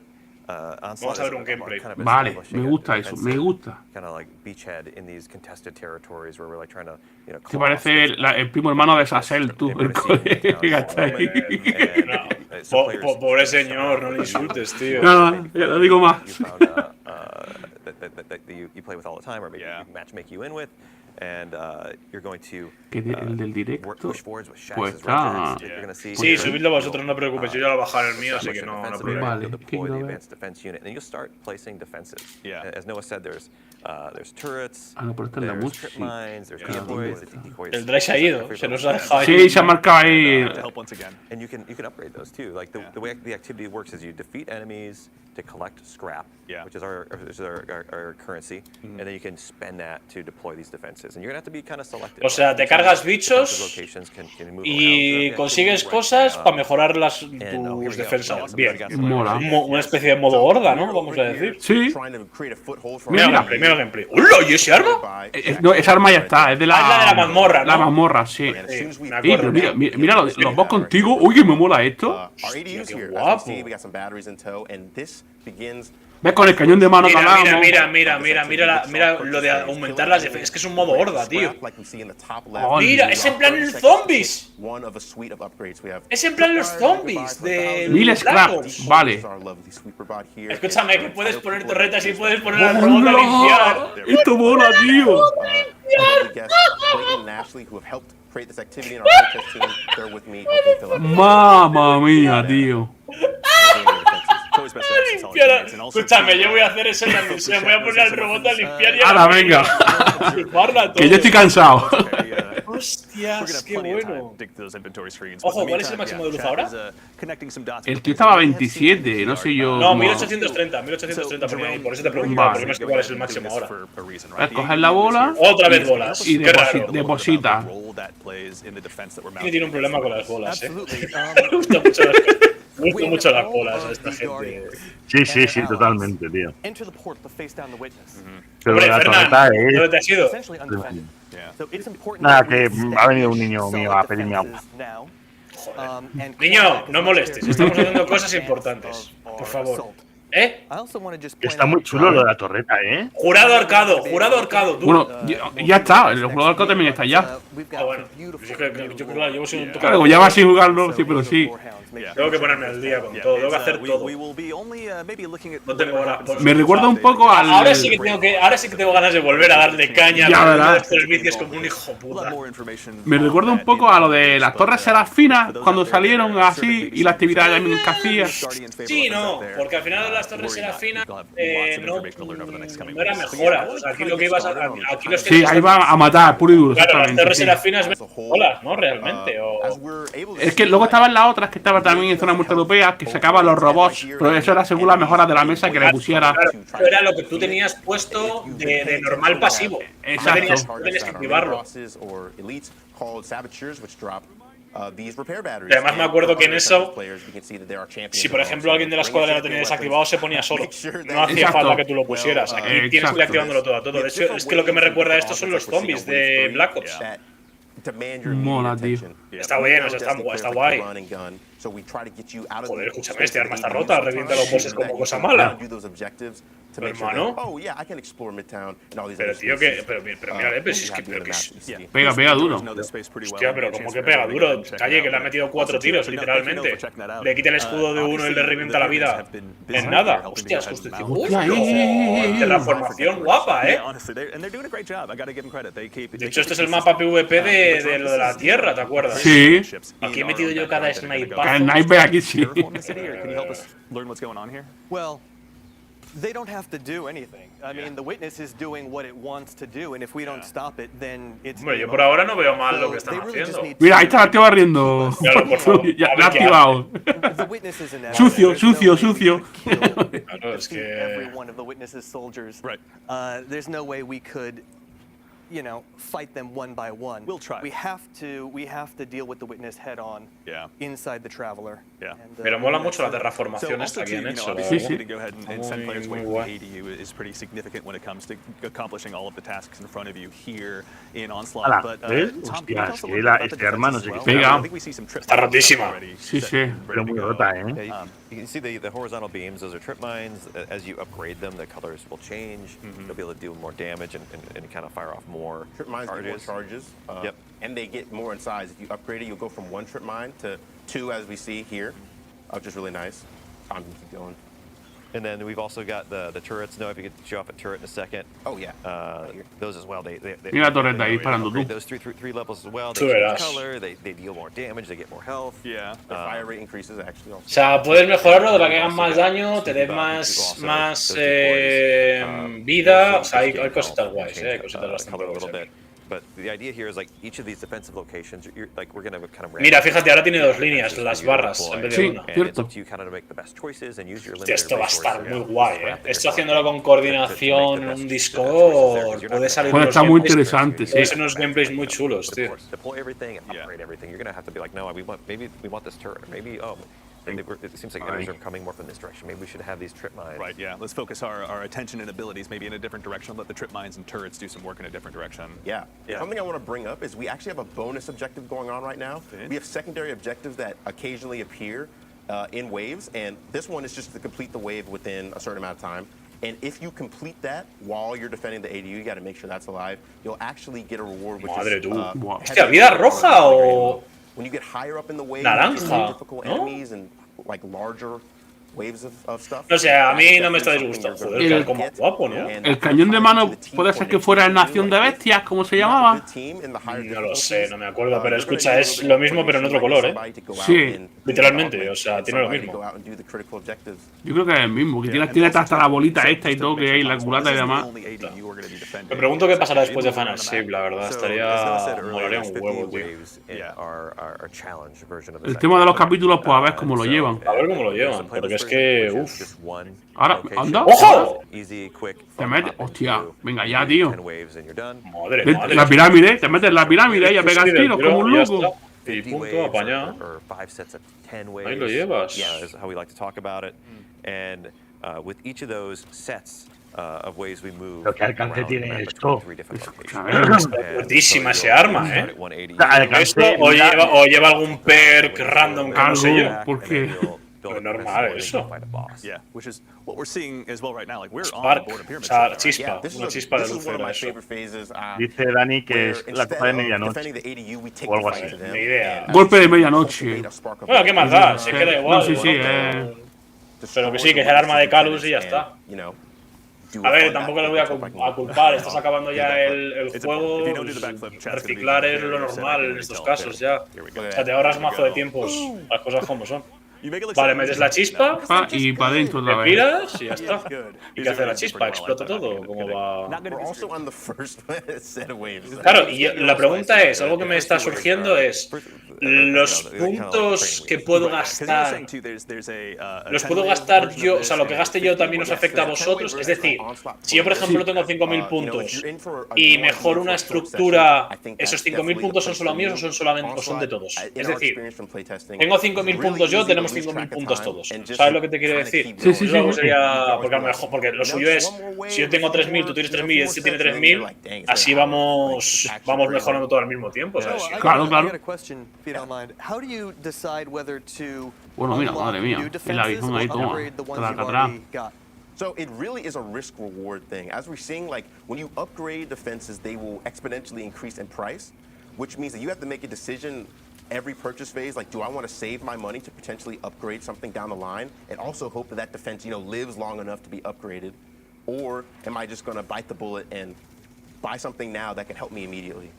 Vamos a ver un gameplay. Vale, me gusta eso, me gusta. Kind of like beachhead in these contested territories where we're like trying to, you know, Te parece el primo hermano de Sassel, tú, el colega está ahí. Pobre señor, no le insultes, tío. No, ya lo digo más. that you play with all the time, or maybe matchmake you in with, and you're going to el del directo. push forwards with Shaxx Pues as está. records. You're going to see. Sí, subidlo vosotros, no os preocupéis. Yo ya lo bajaré el mío, así que no problema. Vale, You'll deploy quiero the ver. advanced defense unit, and you'll start placing defenses. Yeah. As Noah said, there's turrets, Ah, no, pero está en la there's música. trip mines, there's Claro. decoys. The decoys El Dry se ha ido, se nos ha dejado ahí. Sí, se ha marcado ahí. To help once again. And you can upgrade those too. Like the way the activity works is you defeat enemies to collect scrap, which is our currency, and then you can spend that to deploy these defenses. And you're gonna have to be kind of selective. O sea, te cargas bichos y consigues cosas para mejorar tus defensas. Bien. Mola. Una especie de modo horda, ¿no? Vamos a decir. Sí. Mira el gameplay. ¡Hola! ¿Y ese arma? No, esa arma ya está, es de la. Ah, es la de la mazmorra, ¿no? La mazmorra, sí. Sí, me Pero acuerdo. mira los dos contigo. Uy, que me mola esto. Qué guapo. ¿Ves con el cañón de mano que hablamos? Mira lo de aumentar las defensas. Es que es un modo horda, tío. Ay, Mira, es en plan los zombies. Es en plan los zombies de. Mil scraps, vale. Escúchame, que puedes poner torretas y puedes poner al robot a limpiar. ¡Hola! Esto mola, tío. Mamma mía, tío. Escúchame, yo voy a hacer eso en la misión. Voy a poner al robot a limpiar y a ¡Hala, venga! chuparla todo. Que yo estoy cansado. Hostia. Hostias, qué bueno. Ojo, ¿cuál es el máximo de luz ahora? El tío estaba a 27, no sé yo. No, 1830 por eso te preguntaba, porque no sé cuál es el máximo ahora. Es coger la bola. Otra vez bolas. Y Qué raro. deposita. Tiene un problema con las bolas, Me gustan mucho las bolas a esta gente. Sí, totalmente, tío. Pero Hombre, la Fernán, torreta ¿dónde te has ido? Nada, que ha venido un niño mío a pedirme agua. Niño, no molestes, estamos haciendo cosas importantes. Por favor. Está muy chulo lo de la torreta, Jurado ahorcado, tú. Bueno, ya está, el jugador arcado también está ya. Bueno, yo creo que llevo sin un toque. Claro, ya va sin jugarlo, sí, pero sí. Tengo que ponerme al día con todo, tengo que hacer todo. No tengo horas. Me recuerda un poco al. Ahora sí que tengo ganas de volver a darle caña Ya a verás. estos vicios como un hijo puta. Me recuerda un poco a lo de las torres serafinas cuando salieron así y la actividad también que hacía. Sí, no, porque al final las torres serafinas no eran mejoras. O sea, aquí lo que ibas a. Aquí los que Sí, ahí va a matar, puro y duro. Claro, las torres Sí. serafinas holas, ¿no? Realmente. Es que luego estaban las otras que estaban también en zona muerte europea, que sacaban los robots, pero eso era según las mejoras de la mesa que le pusiera. Claro, era lo que tú tenías puesto de normal pasivo. Exacto. No tenías que activarlo. Y además me acuerdo que en eso, si por ejemplo alguien de la escuadra lo tenía desactivado, se ponía solo. No hacía falta que tú lo pusieras. Aquí tienes que ir activándolo todo a todo. De hecho, es que lo que me recuerda a esto son los zombies de Black Ops. Mola, tío. Está bien, o sea, está guay. Joder, escúchame, este arma está rota, revienta los bosses como cosa mala. Hermano. Pero tío, pero mira, pero si es que Pega duro. hostia, pero como que pega duro. Calle, que le ha metido 4 tiros, literalmente. Le quita el escudo de uno y le revienta la vida. En nada. Hostia, es justo. Terraformación guapa, De hecho, este es el mapa PvP de lo de la Tierra, ¿te acuerdas? Sí. Aquí he metido yo cada sniper. El sniper aquí sí. Well, they don't have to do anything. I mean, the witness is doing what it wants to do, and if we don't stop it, then it's. Hombre, yo por ahora no veo mal lo que están haciendo. Mira, ahí está el tío barriendo. Claro, por favor. Ya lo ha activado. The witness is an Sucio. Claro, es que. Every one of the witness's soldiers. Right. There's no way we could, fight them one by one. We'll try. We have to deal with the witness head on. Yeah. Inside the traveler. Yeah. And, Pero mola mucho la terraformación esta que han hecho. Sí, sí. To go ahead and send players away from the ADU is pretty significant when it comes to accomplishing all of the tasks in front of you here in Onslaught. Ala, But ¿ves? Tom, Hostia, can you also es que look la- about the este arma no defenses sé as qué well? pega. I think we see some trip Está rotísima. already Sí, set, sí. ready Pero to muy go. rota, You can see the horizontal beams, those are trip mines. As you upgrade them, the colors will change. You'll be able to do more damage and kind of fire off more Trip mines get more charges. Yep. And they get more in size. If you upgrade it, you'll go from 1 trip mine to 2, as we see here, which is really nice. Tom can keep going. And then we've also got the turrets. No, if you could show off a turret in a second. Oh, yeah. Those as well. They Mira la torreta ahí disparando upgrade tú. those three levels as well. Tú They change verás. color. They deal more damage. They get more health. Yeah. The fire rate increases, actually. O Also. sea, puedes mejorarlo para que hagan más daño, te den más vida. O sea, hay cositas guays, hay cositas bastante color a little guays. bit. But the idea here is like each of these defensive locations, we're going to kind of. Mira, fíjate, ahora tiene 2 líneas, las barras, en vez de Sí. una. And it's Cierto. up to you kind of to make the best choices and use your Hostia, limited esto va a estar resources. muy guay, Esto haciéndolo con But coordinación en un Discord, puede salir Puede unos estar muy gameplays- interesante, sí. puede ser unos gameplays muy chulos, Of tío. course, deploy everything and upgrade everything. You're going to have to be like, no, maybe we want this turret, or maybe it seems like enemies are coming more from this direction. Maybe we should have these trip mines. Right, yeah. Let's focus our attention and abilities maybe in a different direction. Let the trip mines and turrets do some work in a different direction. Yeah. Something I want to bring up is we actually have a bonus objective going on right now. Okay. We have secondary objectives that occasionally appear in waves, and this one is just to complete the wave within a certain amount of time. And if you complete that while you're defending the ADU, you got to make sure that's alive. You'll actually get a reward, which Madre is tú. Buah. Hostia, ¿vida roja o...? when you get higher up in the wave, Naranja, you get some difficult ¿no? enemies and like larger waves of stuff. No sé, a mí no me está disgustando. Joder, El- queda como guapo, ¿no? El cañón de mano puede ser que fuera Nación de Bestias, como se llamaba. No lo sé, no me acuerdo, pero escucha, es lo mismo pero en otro color, Sí. Literalmente, o sea, tiene lo mismo. Yo creo que es el mismo, que tiene hasta la bolita esta y todo, que hay la culata y demás. Me pregunto qué pasará después de Final Shape, la verdad. Molaría un huevo, tío. El tema de los capítulos, pues a ver cómo lo llevan. A ver cómo lo llevan, porque es que, uff. Ahora, anda. ¡Ojo! Te metes, hostia, venga ya, tío. Madre. La pirámide, te metes en la pirámide y a pegar tiros como un loco. Y punto, apañado. Ahí lo llevas. Lo que alcance tiene esto. Fuertísima ese arma, ¿eh? Alcance, O lleva algún perk random que no sé yo. Porque No es normal eso. Yeah, which is what we're seeing as well right now. Like we're Spark, on board of o pyramid. sea, chispa, This is una a- chispa de this is luz one of era my eso. favorite phases. Dice Dani que where es la instead copa de of medianoche. defending the ADU, we take O algo the fight así. to them Ni idea. and golpe de medianoche. cultivate a spark of Bueno, ¿qué más da? Se Sí. queda igual. No, sí, sí, Pero que sí, que es el arma de Calus y ya está. You know, A ver, tampoco le voy a culpar. Estás acabando ya el juego. If you don't do the backflip, chat's gonna be Reciclar es lo very normal en very estos tall. casos ya. Here we go. O sea, te ahorras mazo de tiempos. Las cosas como son. You make it look Vale, so metes easy. la chispa, Y para adentro otra te vez. piras y ya está. Good. ¿Y qué hace la chispa? ¿Explota todo? ¿Cómo va? Not gonna we're be also on the first set of waves. Claro, y la pregunta es, algo que me está surgiendo es, los puntos que puedo gastar, ¿los puedo gastar yo? O sea, lo que gaste yo también os afecta a vosotros. Es decir, si yo, por ejemplo, tengo 5.000 puntos y mejoro una estructura, ¿esos 5.000 puntos son solo míos o son de todos? Es decir, tengo 5.000 puntos yo, tenemos 5.000 puntos todos. ¿Sabes lo que te quiero decir? Sí, sí, Luego sí. sería, porque a lo mejor, porque lo suyo es, si yo tengo 3.000, tú tienes 3.000 y este tiene 3.000, así vamos mejorando todo al mismo tiempo, ¿sabes? Claro, claro. I got a question, if you don't mind. How do you decide whether to Bueno, mira, unlock madre mía. new El defenses avión or ahí, toma. upgrade the ones you've Atrás. already got? So it really is a risk-reward thing. As we're seeing, like, when you upgrade defenses, they will exponentially increase in price, which means that you have to make a decision every purchase phase, like, do I want to save my money to potentially upgrade something down the line and also hope that that defense, you know, lives long enough to be upgraded? Or am I just going to bite the bullet and buy something now that can help me immediately?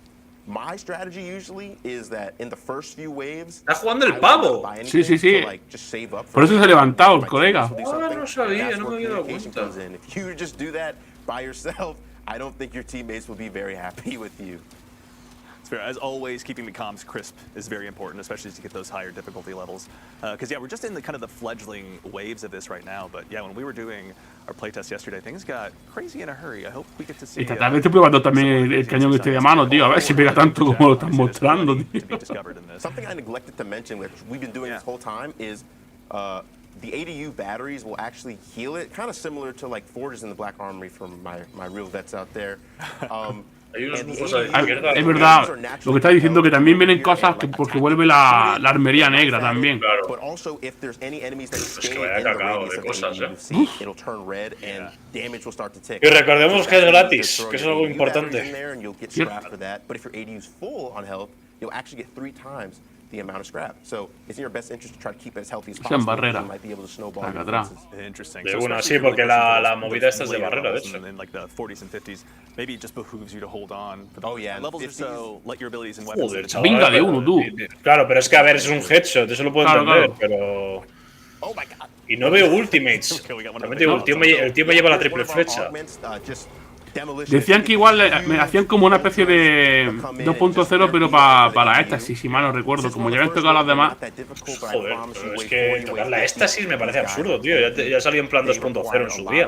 My strategy usually is that in the first few waves, Está jugando el I pavo. won't buy anything Sí, sí, sí. to, like, just save up Por eso se ha levantado el colega. Ah, no sabía, That's no me where había dado communication cuenta. comes in. If you just do that by yourself, I don't think your teammates will be very happy with you. It's fair. As always, keeping the comms crisp is very important, especially as you get those higher difficulty levels. Because yeah, we're just in the kind of the fledgling waves of this right now. But yeah, when we were doing our playtest yesterday, things got crazy in a hurry. I hope we get to see. Esta tarde estoy probando también el cañón este de mano, tío. A ver si pega tanto como lo están mostrando, tío. Something I neglected to mention, which we've been doing this whole time, is the ADU batteries will actually heal it, kind of similar to like Forges in the Black Armory from my real vets out there. Hay unos bufos a la Ah, izquierda. es verdad, lo que está diciendo que también vienen cosas que porque vuelve la armería negra también. Claro. But also, if there's any enemies that stay que vaya in the cacao radius de of the cosas, ADU, it'll turn red and damage will start to tick. Y recordemos que es gratis, Destroy que es your algo ADU importante. batteries in there and you'll get scrap for that. But if your ADU is full on health, you'll actually get 3 times the amount of scrap. So it's in your best interest to try to keep it as healthy as Sea en possible. barrera. You might be able to snowball Acá your atrás. defenses. Interesting. De So una, especially sí, porque when la those movida esta es de later barrera, de levels hecho. in like the 40s and 50s, maybe it just behooves you to hold on for the Oh, yeah, levels or 50s. so. Let your abilities and weapons. Joder, chaval. Venga de uno, tú. Claro, pero es que a ver, es un headshot, eso lo puedo Claro, entender, claro. pero. Oh my god. Y no veo ultimates. Okay, we got one También of digo, the el tío me lleva la One triple of our flecha. augments, just demolition. Decían que igual me hacían como una especie de 2.0, pero para éxtasis, si mal no recuerdo. Como ya habían tocado las demás. Joder, pero es que tocar la éxtasis me parece absurdo, tío. Ya salió en plan 2.0 en su día.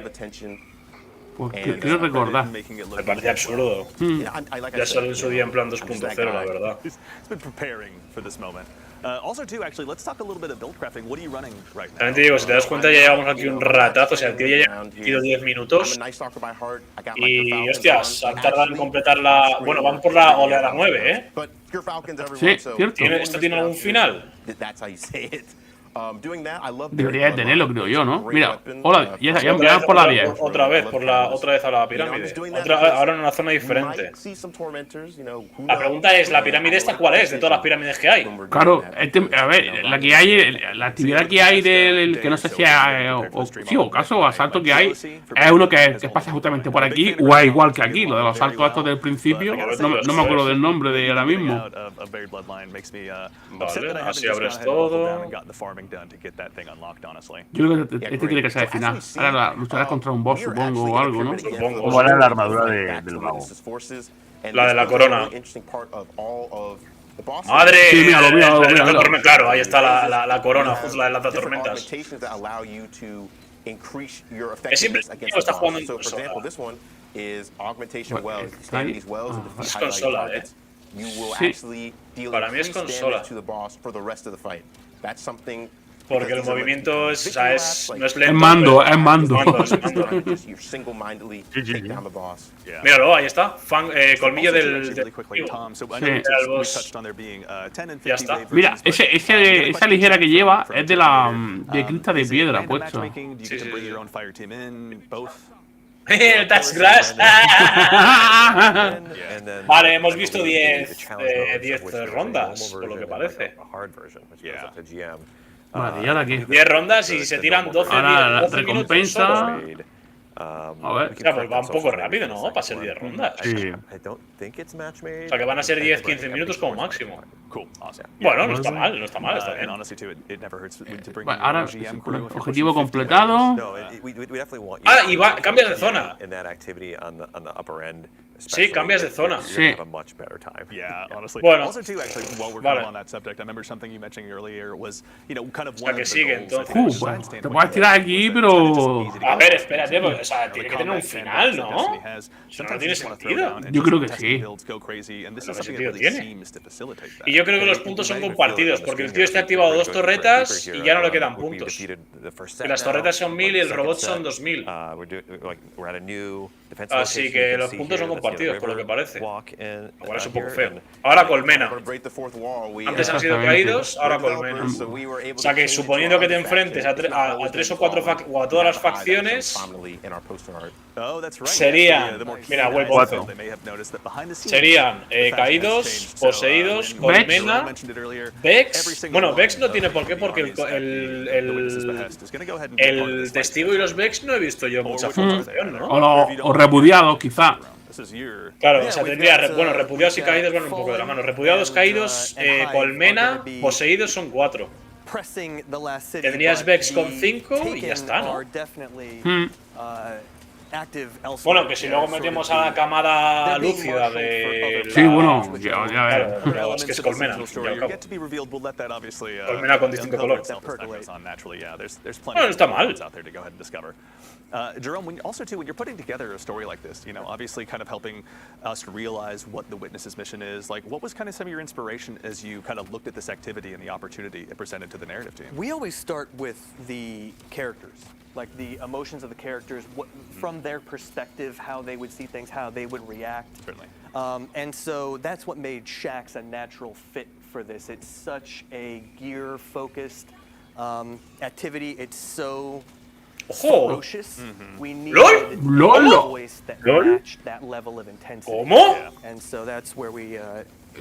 Pues quiero recordar. Me parece absurdo. Ya salió en su día en plan 2.0, la verdad. He's been preparing for this moment. Also, too, actually, let's talk a little bit of build crafting. What are you running right now? También te digo, si te das cuenta, ya llevamos aquí un ratazo. O sea, el tío ya lleva 10 minutos. Y, hostias, han tardado en completar la. Bueno, van por la oleada 9, ¿eh? Sí, cierto. ¿Esto tiene algún final? Debería de tenerlo, creo yo, ¿no? Mira, hola, ya van por la 10. Otra vez a la pirámide. Ahora en una zona diferente. La pregunta es, ¿la pirámide esta cuál es? De todas las pirámides que hay. Claro, a ver, la actividad que hay del que no sé si es ocaso o asalto que hay, es uno que pasa justamente por aquí, o es igual que aquí, lo de los saltos estos del principio, no me acuerdo del nombre de ahora mismo. Vale, así abres todo. Yo creo que este tiene que ser el final. Ahora lucharás contra un boss, supongo, o algo, ¿no? Como era la armadura del mago. La de la corona. ¡Madre! Sí, míralo. Claro, ahí está la corona, justo la de las tormentas. Es siempre está jugando en consola. Es consola, Sí. Para mí es consola. Porque el movimiento es, o sea, no es lento. Es mando. Míralo, ahí está. Colmillo del boss. Ya está. Mira, esa ligera que lleva es de la de crista de piedra puesto. El Touch Grass. Vale, hemos visto 10 rondas, por lo que parece. Vale, ¿y ahora qué? 10 rondas y se tiran 12 ahora, 12 recompensa. minutos. A ver. Claro, pues va un poco rápido, ¿no? Para ser 10 rondas. Sí. O sea, que van a ser 10-15 minutos como máximo. Bueno, no está mal, está bien. Vale, ahora, objetivo completado. Ah, y cambias de zona. Sí, cambias de zona. Sí. Bueno, vale. O sea, que sigue, entonces. Bueno, te puedes tirar aquí, pero... A ver, espérate, porque, o sea, tiene que tener un final, ¿no? Eso no tiene sentido. Yo creo que sí. ¿Qué sentido tiene? Y yo creo que los puntos son compartidos, porque el tío está activado 2 torretas y ya no le quedan puntos. Que las torretas son 1000 y el robot son 2000. Así que los puntos son compartidos, por lo que parece. Ahora es un poco feo. Ahora colmena. Antes han sido caídos, ahora colmena. O sea que suponiendo que te enfrentes a 3 o 4 o a todas las facciones, serían, mira, web 4. Serían caídos, poseídos, colmena, Vex. Bueno, Vex no tiene por qué, porque el testigo y los Vex no he visto yo mucha formación, ¿no? O repudiados, quizá. Claro, o sea, tendría, bueno, repudiados y caídos van un poco de la mano. Repudiados, caídos, colmena, poseídos son 4. Tendrías Vex con 5 y ya está, ¿no? Bueno, que si luego metemos a la camada lúcida de... Sí, bueno, ya claro, pero es que es colmena. Colmena con distinto color. Bueno, no está mal. Jerome, when you're putting together a story like this, obviously kind of helping us realize what the Witness's mission is, like what was kind of some of your inspiration as you kind of looked at this activity and the opportunity it presented to the narrative team? We always start with the characters, like the emotions of the characters, from their perspective, how they would see things, how they would react. Certainly. And so that's what made Shaxx a natural fit for this. It's such a gear-focused activity. It's so ferocious. We needed a voice that matched that level of intensity. ¿Cómo? And so that's where we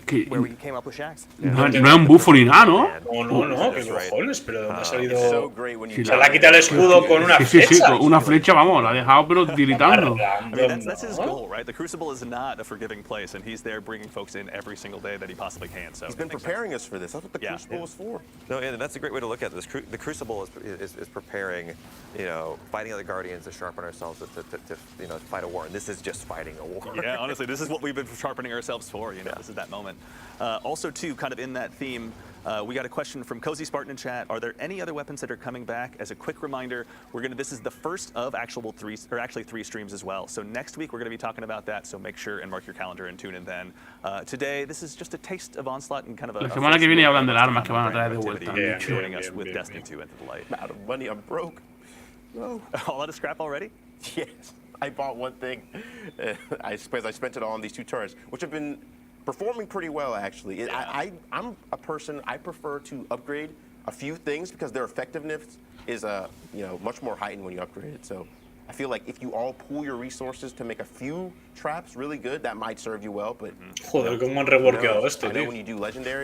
came up with Shaxx. No es un bufo ni nada, ¿no? No, qué cojones, pero ¿de dónde ha salido? Se le ha quitado el escudo con una flecha. Sí, con una flecha, vamos, la ha dejado pero tiritando. That's his goal, right? The Crucible is not a forgiving place, and he's there bringing folks in every single day that he possibly can. So he's been preparing us for this. That's what the Crucible is for. No, and that's a great way to look at this. The Crucible is preparing, fighting other Guardians to sharpen ourselves to fight a war, and this is just fighting a war. Yeah, honestly, this is what we've been sharpening ourselves for. This is that moment. Also, too, kind of in that theme, we got a question from Cozy Spartan in chat. Are there any other weapons that are coming back? As a quick reminder, this is the first of actually three streams as well. So next week we're going to be talking about that. So make sure and mark your calendar and tune in then. Today, this is just a taste of Onslaught and kind of a. La semana que viene hablan de las armas que van a traer de vuelta. Joining us with Destiny 2 Into the Light. I'm out of money. I'm broke. No. All out of scrap already? Yes. I bought one thing. I suppose I spent it all on these 2 turrets, which have been performing pretty well, actually. I'm a person, I prefer to upgrade a few things because their effectiveness is much more heightened when you upgrade it. So I feel like if you all pool your resources to make a few traps really good, that might serve you well, but... Joder, cómo han reworkado esto, tío.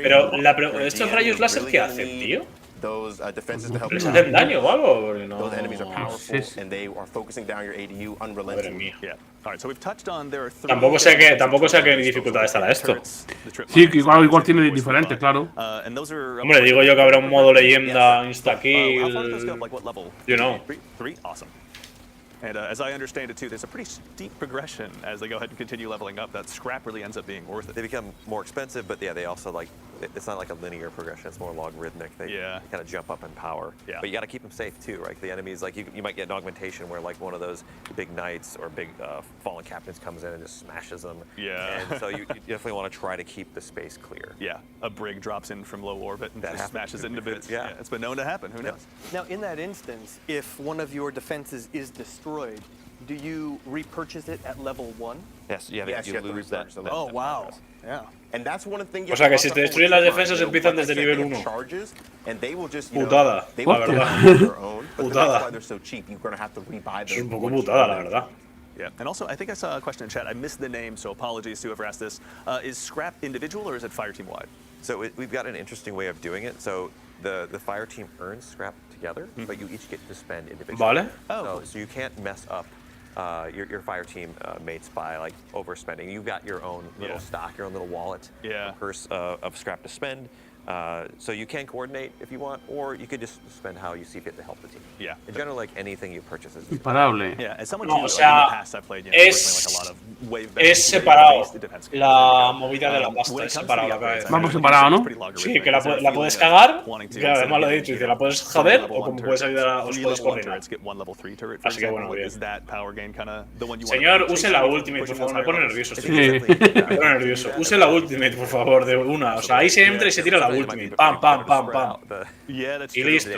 Pero estos rayos láser, ¿qué hacen, tío? those defenses to help you. ¿Les hacen daño o algo? No. Those enemies are powerful and they are focusing down your ADU Madre unrelentingly. mía. Yeah. All right, so we've touched on there are three Tampoco sé qué dificultad estará esto. Sí, que igual tiene diferente, claro. And those are Hombre, digo yo que habrá un modo leyenda insta-kill. how far does those go? Like what level? You know. Three? Awesome. And as I understand it too, there's a pretty steep progression as they go ahead and continue leveling up. That scrap really ends up being worth it. They become more expensive, but yeah, they also like, it's not like a linear progression. It's more logarithmic. They kind of jump up in power. Yeah. But you got to keep them safe too, right? The enemies, like you might get an augmentation where like one of those big knights or big fallen captains comes in and just smashes them. Yeah. And so you definitely want to try to keep the space clear. Yeah. A brig drops in from low orbit and just smashes it into bits. Yeah. It's been known to happen. Who knows? Now, in that instance, if one of your defenses is destroyed, do you repurchase it at level 1? Yes, yeah, Yes, you you have to lose that. repurchase the Oh, level. wow. Yeah. And that's one of the things. O sea que si te destruyen las defensas empiezan desde nivel 1. Putada, la verdad. Putada. Es un poco putada, la verdad. Yeah, and also I think I saw a question in chat. I missed the name, so apologies to whoever asked this. Is scrap individual or is it fire team wide? So we've got an interesting way of doing it. So the fire team earns scrap together, but you each get to spend individually. Vale. So you can't mess up your fire team mates by like overspending. You've got your own little stock, your own little wallet, purse of scrap to spend. So you can coordinate if you want, or you could just spend how you see fit to help the team. Yeah. In general, like anything you purchase is Imparable. Yeah, as someone No, who o in sea, the past I've played, es- like a lot of wave Es separado. La movida de la pasta es separada cada vez. Vamos separado, ¿no? Sí, que la puedes cagar, que además lo he dicho, dice, la puedes joder o como puedes ayudar a os podéis coordinar. Así que bueno, bien. Señor, use la ultimate, por favor, me pone nervioso. Sí. Me pone nervioso. Use la ultimate, por favor, de una. O sea, ahí se entra y se tira la ultimate. Pam, pam, pam, pam. Y listo.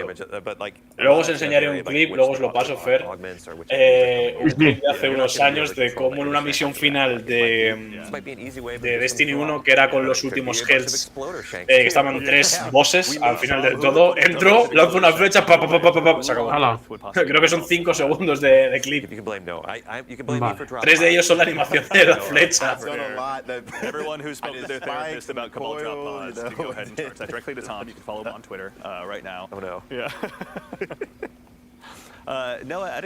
Luego os enseñaré un clip, luego os lo paso, Fer. Un clip de hace unos años de cómo en una misión final de Destiny 1, que era con los últimos healths, que estaban 3 bosses al final del todo, entró, lanzó una flecha, pa, pa, pa, pa, pa, se acabó. Hala. Creo que son 5 segundos de clip. 3 de ellos son la animación de la flecha. Everyone who's spoken to their therapist about Cabal drop pods, you can go ahead and start that directly to Tom. You can follow him on Twitter right now. Oh no. Yeah. Noah,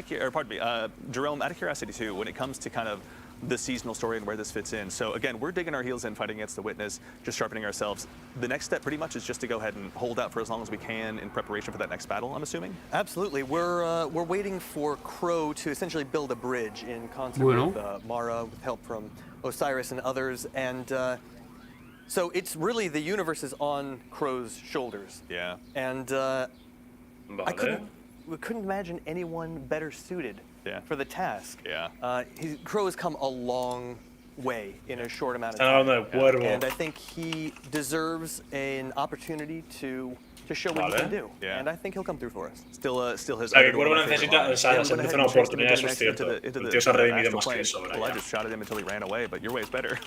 Jerome, out of curiosity too, when it comes to kind of the seasonal story and where this fits in. So again, we're digging our heels in, fighting against the Witness, just sharpening ourselves. The next step pretty much is just to go ahead and hold out for as long as we can in preparation for that next battle, I'm assuming? Absolutely. We're waiting for Crow to essentially build a bridge in concert with Mara, with help from Osiris and others. And so it's really the universe is on Crow's shoulders. Yeah. And we couldn't imagine anyone better suited for the task. Yeah. Crow has come a long way in a short amount of Están hablando time. de Cuervo. And I think he deserves an opportunity to show what he can do. Yeah. And I think he'll come through for us. Still his. O sea, que Cuervo necesita, o sea, se merece una oportunidad, eso es cierto. El tío se ha redimido más que eso, I just shot at him until he ran away, but your way's better.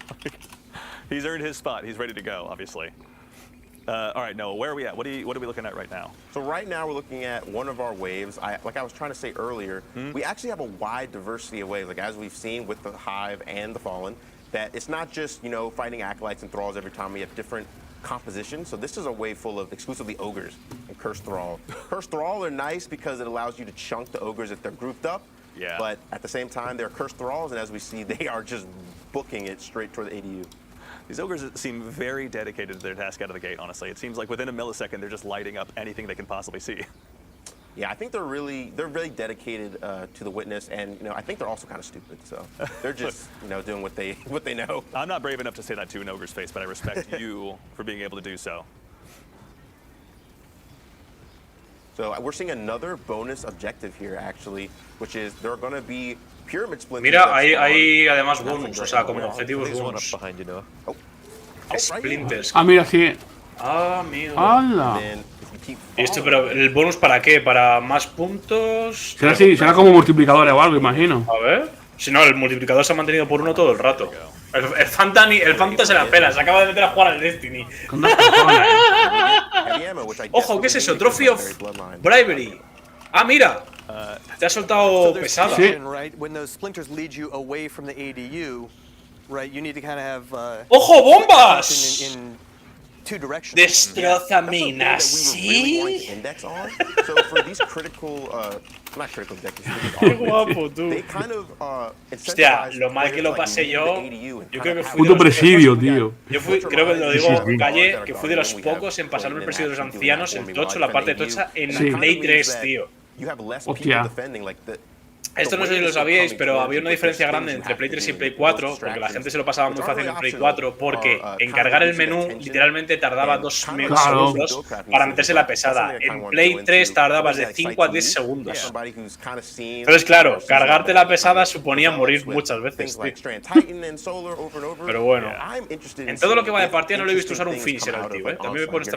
He's earned his spot. He's ready to go, obviously. All right, Noah, where are we at? What are we looking at right now? So right now we're looking at one of our waves. Like I was trying to say earlier, we actually have a wide diversity of waves. Like as we've seen with the Hive and the Fallen, that it's not just fighting acolytes and thralls every time. We have different compositions. So this is a wave full of exclusively ogres and cursed thrall. Cursed thrall are nice because it allows you to chunk the ogres if they're grouped up. Yeah. But at the same time, they're cursed thralls, and as we see, they are just booking it straight toward the ADU. These ogres seem very dedicated to their task out of the gate, honestly. It seems like within a millisecond, they're just lighting up anything they can possibly see. Yeah, I think they're really dedicated to the Witness, and I think they're also kind of stupid. So they're just doing what they know. I'm not brave enough to say that to an ogre's face, but I respect you for being able to do so. So we're seeing another bonus objective here, actually, which is there are going to be pyramid splinters. Mira, hay además bonus, o sea, como objetivos bonus. Behind you, Noah. Splinters. Ah, mira, sí. Ah, amigo. ¡Hala! ¿Y esto, pero el bonus para qué? ¿Para más puntos? Será así, será como multiplicadores o algo, imagino. A ver. Si no, el multiplicador se ha mantenido por 1 todo el rato. El Fanta se la pela, se acaba de meter a jugar al Destiny. Con dos cojones. Ojo, ¿qué es eso? Trophy of Bribery. Ah, mira. Te ha soltado pesada. Sí. When those splinters lead you away from the ADU, right, you need to kind of have ¡Ojo, bombas! Destroza minas, ¿sí? Qué guapo, tú. Hostia, lo mal que lo pasé yo. Yo creo que fui Puto presidio, tío. Yo fui, creo que lo digo en calle, que fui de los pocos en pasarme el presidio de los ancianos, el tocho, la parte tocha, en Play 3, tío. Hostia. Esto no sé si lo sabíais, pero había una diferencia grande entre Play 3 y Play 4, porque la gente se lo pasaba muy fácil en Play 4, porque en cargar el menú literalmente tardaba 2 segundos para meterse la pesada. En Play 3 tardabas de 5 a 10 segundos. Entonces, claro, cargarte la pesada suponía morir muchas veces, tío. Pero bueno, en todo lo que va de partida no lo he visto usar un finisher al tío, ¿eh? También me pone Sí,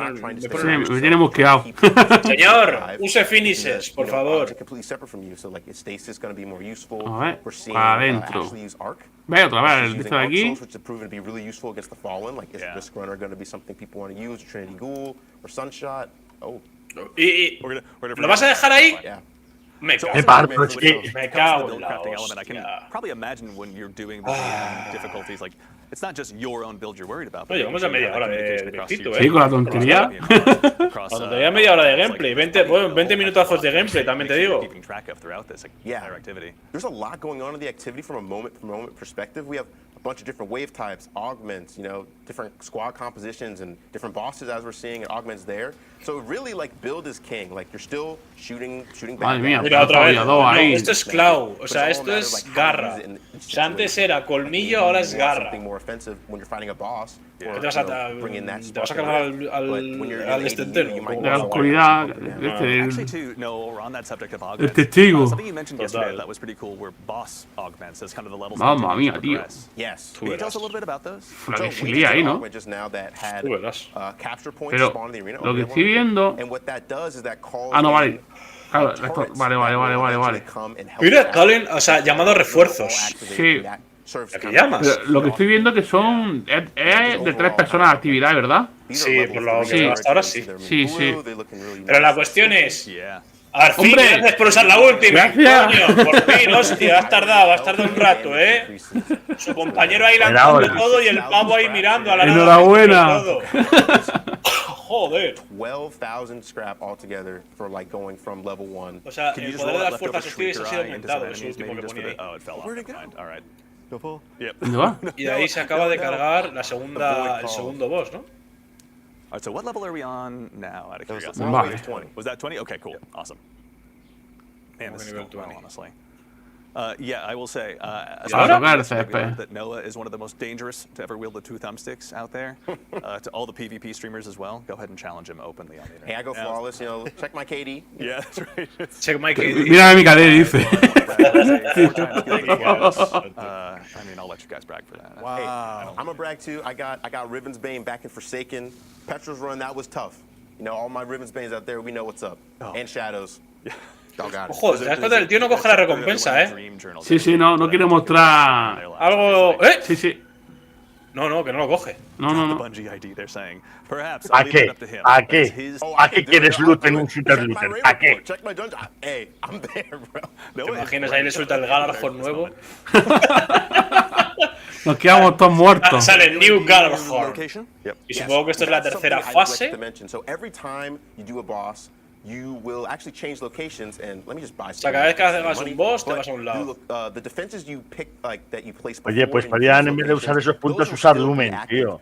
me tiene mosqueado. Señor, use finishers, por favor. A ver, para adentro. Ve otra vez el visto de aquí. ¿Y lo vas a dejar ahí? Me cago en la hostia. No, llevamos ya media hora de directito, Sí, con la tontería. Cuando te media hora de gameplay, 20 minutazos de gameplay, también te digo. There's a lot going on in the activity from a moment perspective. We have a bunch of different wave types, augments, different squad compositions and different bosses as we're seeing, and augments there. So really, like, build is king. Like, you're still shooting Madre mía, Mira, otra vez. No, ahí. esto es claw, o sea, esto es garra. O sea, antes era colmillo, ahora es garra. ¿Qué te vas a cargar al estentero? De la oscuridad. El testigo. Mamma mía, tío. La que se lía ahí, ¿no? Pero lo que estoy viendo. Ah, no, vale. Claro, esto, vale. Mira, Colin, o sea, llamado refuerzos. Sí. ¿A qué llamas? Pero lo que estoy viendo que son. Es de 3 personas de actividad, ¿verdad? Sí, por lo que hasta ahora sí. Sí. Pero la cuestión es. Al fin, ¡Hombre! gracias por usar la última. ¡Gracias! Coño, por fin, hostia, has tardado un rato, ¿eh? Su compañero ahí lanzando todo y el pavo ahí mirando a la ¡Enhorabuena! Joder. 12,000 scrap altogether for like going from level 1. O sea, el poder de las fuerzas hostiles ha sido aumentado, eso último que ponía ahí. ¿Dónde va? Y de ahí se acaba de cargar el segundo boss, ¿no? Alright, so what level are we on now, out of curiosity? Vale. Was that 20? Okay, cool. Awesome. Man, this is going well, honestly. Yeah, I will say, that Noah is one of the most dangerous to ever wield the 2 thumbsticks out there. To all the PvP streamers as well, go ahead and challenge him openly on the internet. Hey, I go flawless, check my KD. Yeah, that's right. Check my KD. Mira mi KD, dice. I mean, I'll let you guys brag for that. Wow. Hey, I'm gonna brag too. I got Ribbons Bane back in Forsaken. Petrol's run, that was tough. All my Ribbons Banes out there, we know what's up. And Shadows. Ojo, te das cuenta, el tío no coge la recompensa, ¿eh? Sí, no quiere mostrar algo. ¿Eh? Sí. No, que no lo coge. No. ¿A qué? ¿A qué quieres loot en un shooter looter? ¿A qué? Hey, I'm there, bro. ¿Te imaginas? Ahí le suelta el Galarhorn nuevo. Nos quedamos todos muertos. Sale New Galarhorn. Y supongo que esto es la tercera fase. You will actually change locations, and let me just buy some. O sea, cada vez que hagas un boss, te vas a un lado. The defenses you pick, like that you place. Oye, pues podrían en vez de usar esos puntos usar lumen, tío.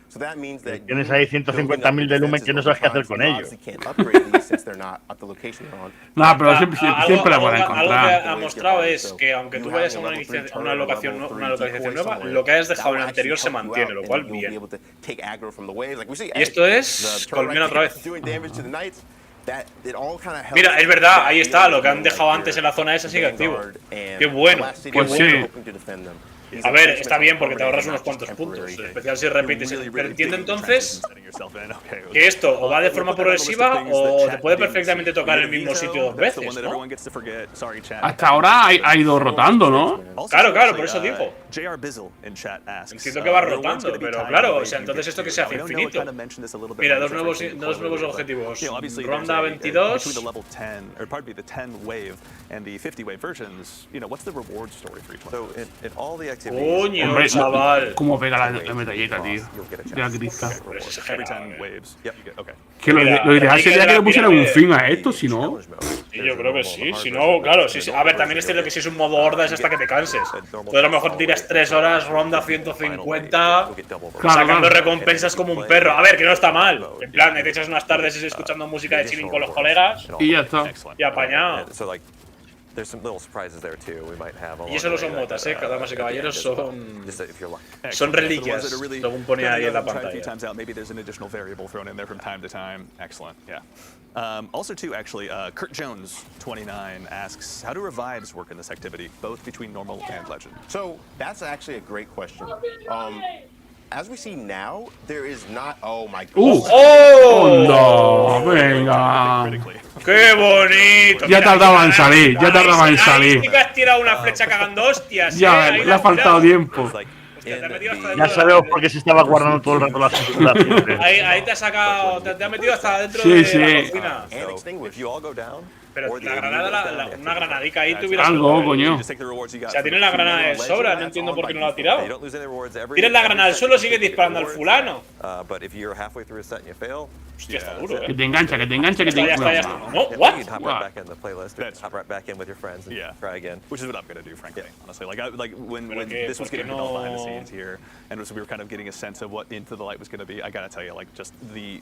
Tienes ahí 150.000 de lumen que no sabes qué hacer con ellos. No, pero siempre la pueden encontrar. Algo que ha mostrado es que aunque tú vayas a una localización nueva, lo que hayas dejado en el anterior se mantiene, lo cual bien. Y esto es Colmena otra vez. Mira, es verdad, ahí está, lo que han dejado antes en la zona esa sigue activo. Qué bueno, pues sí. A ver, está bien porque te ahorras unos cuantos puntos, en especial si repites. Pero entiendo entonces que esto o va de forma progresiva o te puede perfectamente tocar el mismo sitio 2 veces, ¿no? Hasta ahora ha ido rotando, ¿no? Claro, por eso digo. Entiendo que va rotando, pero claro, o sea, entonces esto que se hace infinito. Mira, dos nuevos objetivos. Ronda 22. Coño, Hombre, chaval. cómo pega la metalleta, tío. De la crista. Every 10 waves. Yep. Okay. Que lo ideal sería que le pusieran un fin a esto, si no. Sí, yo creo que sí. Si no, claro, sí. A ver, también es cierto que si es un modo horda es hasta que te canses. Tú a lo mejor tiras 3 horas, ronda 150, sacando recompensas como un perro. A ver, que no está mal. En plan, te echas unas tardes escuchando música de chilling con los colegas Y ya está. y apañado. There's some little surprises there too. We might have Y eso no son motas, damas y caballeros, son reliquias, según ponía ahí en la pantalla. Maybe there's an additional variable thrown in there from time to time. Excellent, yeah. Also, too, actually, Kurt Jones, 29, asks, how do revives work in this activity, both between normal and legend? So that's actually a great question. As we see now, there is not. Oh my God. ¡Oh! No, venga. ¡Qué bonito! Ya tardaba en salir, ya tardaba en salir. Sí que has tirado una flecha cagando hostias. Ya, le ha faltado tiempo. Ya sabemos por qué se estaba guardando todo el rato la censura. Ahí te has sacado, te has metido hasta dentro Sí, de sí. la cocina. If you all go down, Pero la granada, una granadica ahí te hubiera Algo, coño. O sea, tiene la granada de sobra, no entiendo por qué no la ha tirado. Tienes la granada al suelo, sigues disparando al fulano. Hostia, está duro, Que te engancha, que te engancha, que te Ya está, ya engancha. está. No, what? you can hop right back in the playlist, hop right back in with your friends, and Yeah. try again. Which is what I'm gonna do, frankly. Honestly, like when que- this was porque getting developed behind the no- scenes here, and we were kind of getting a sense of what Into the Light was gonna be. I gotta tell you, like just the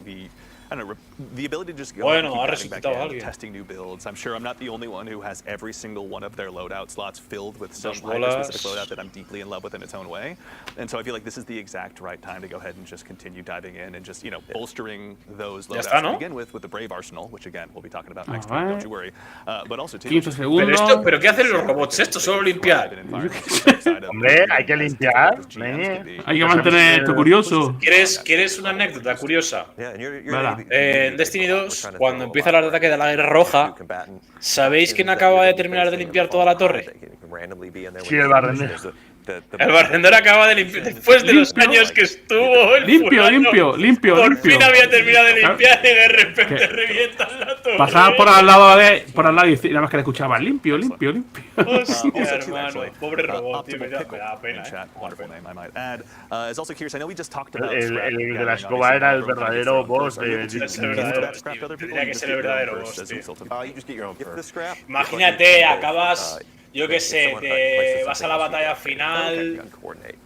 I don't know, the ability to just go Bueno, and ha keep diving back resucitado in, alguien. testing new builds. I'm sure I'm not the only one who has every single one of their loadout slots filled with some Dos bolas. hyper-specific loadout that I'm deeply in love with in its own way. And so I feel like this is the exact right time to go ahead and just continue diving in and just bolstering those Ya loadouts está, to no? begin with the Brave Arsenal, which again we'll be talking about next Alright. week. Don't you worry. But also too, 15 segundos. ¿Pero qué hacen los robots estos? Solo limpiar. Hombre, hay que limpiar. Hay que mantener esto curioso. ¿Quieres una anécdota curiosa? Yeah, and you're Vale. En Destiny 2, cuando empieza el ataque de la Guerra Roja, ¿sabéis quién acaba de terminar de limpiar toda la torre? Sí, el barrendero. El barrendero acaba de limpiar después de los años que estuvo. El Limpio, fulano. limpio. Por fin había terminado de limpiar y de repente ¿Qué? revientan la torre. Pasaba por al lado y nada más que le escuchaba limpio. Hostia, hermano. Pobre robot, tío. Me da pena. Wonderful name, I might add. Is also curious. I know we just talked about El scrap de la gathering, escoba era el obviously, verdadero boss Are you de able to Es el verdadero, scrap tío. other people? Tendría que You ser just el get your own verdadero first boss, as tío. insult to You just get your own If the first. scrap, Imagínate, acabas, yo qué sé, te vas a la batalla final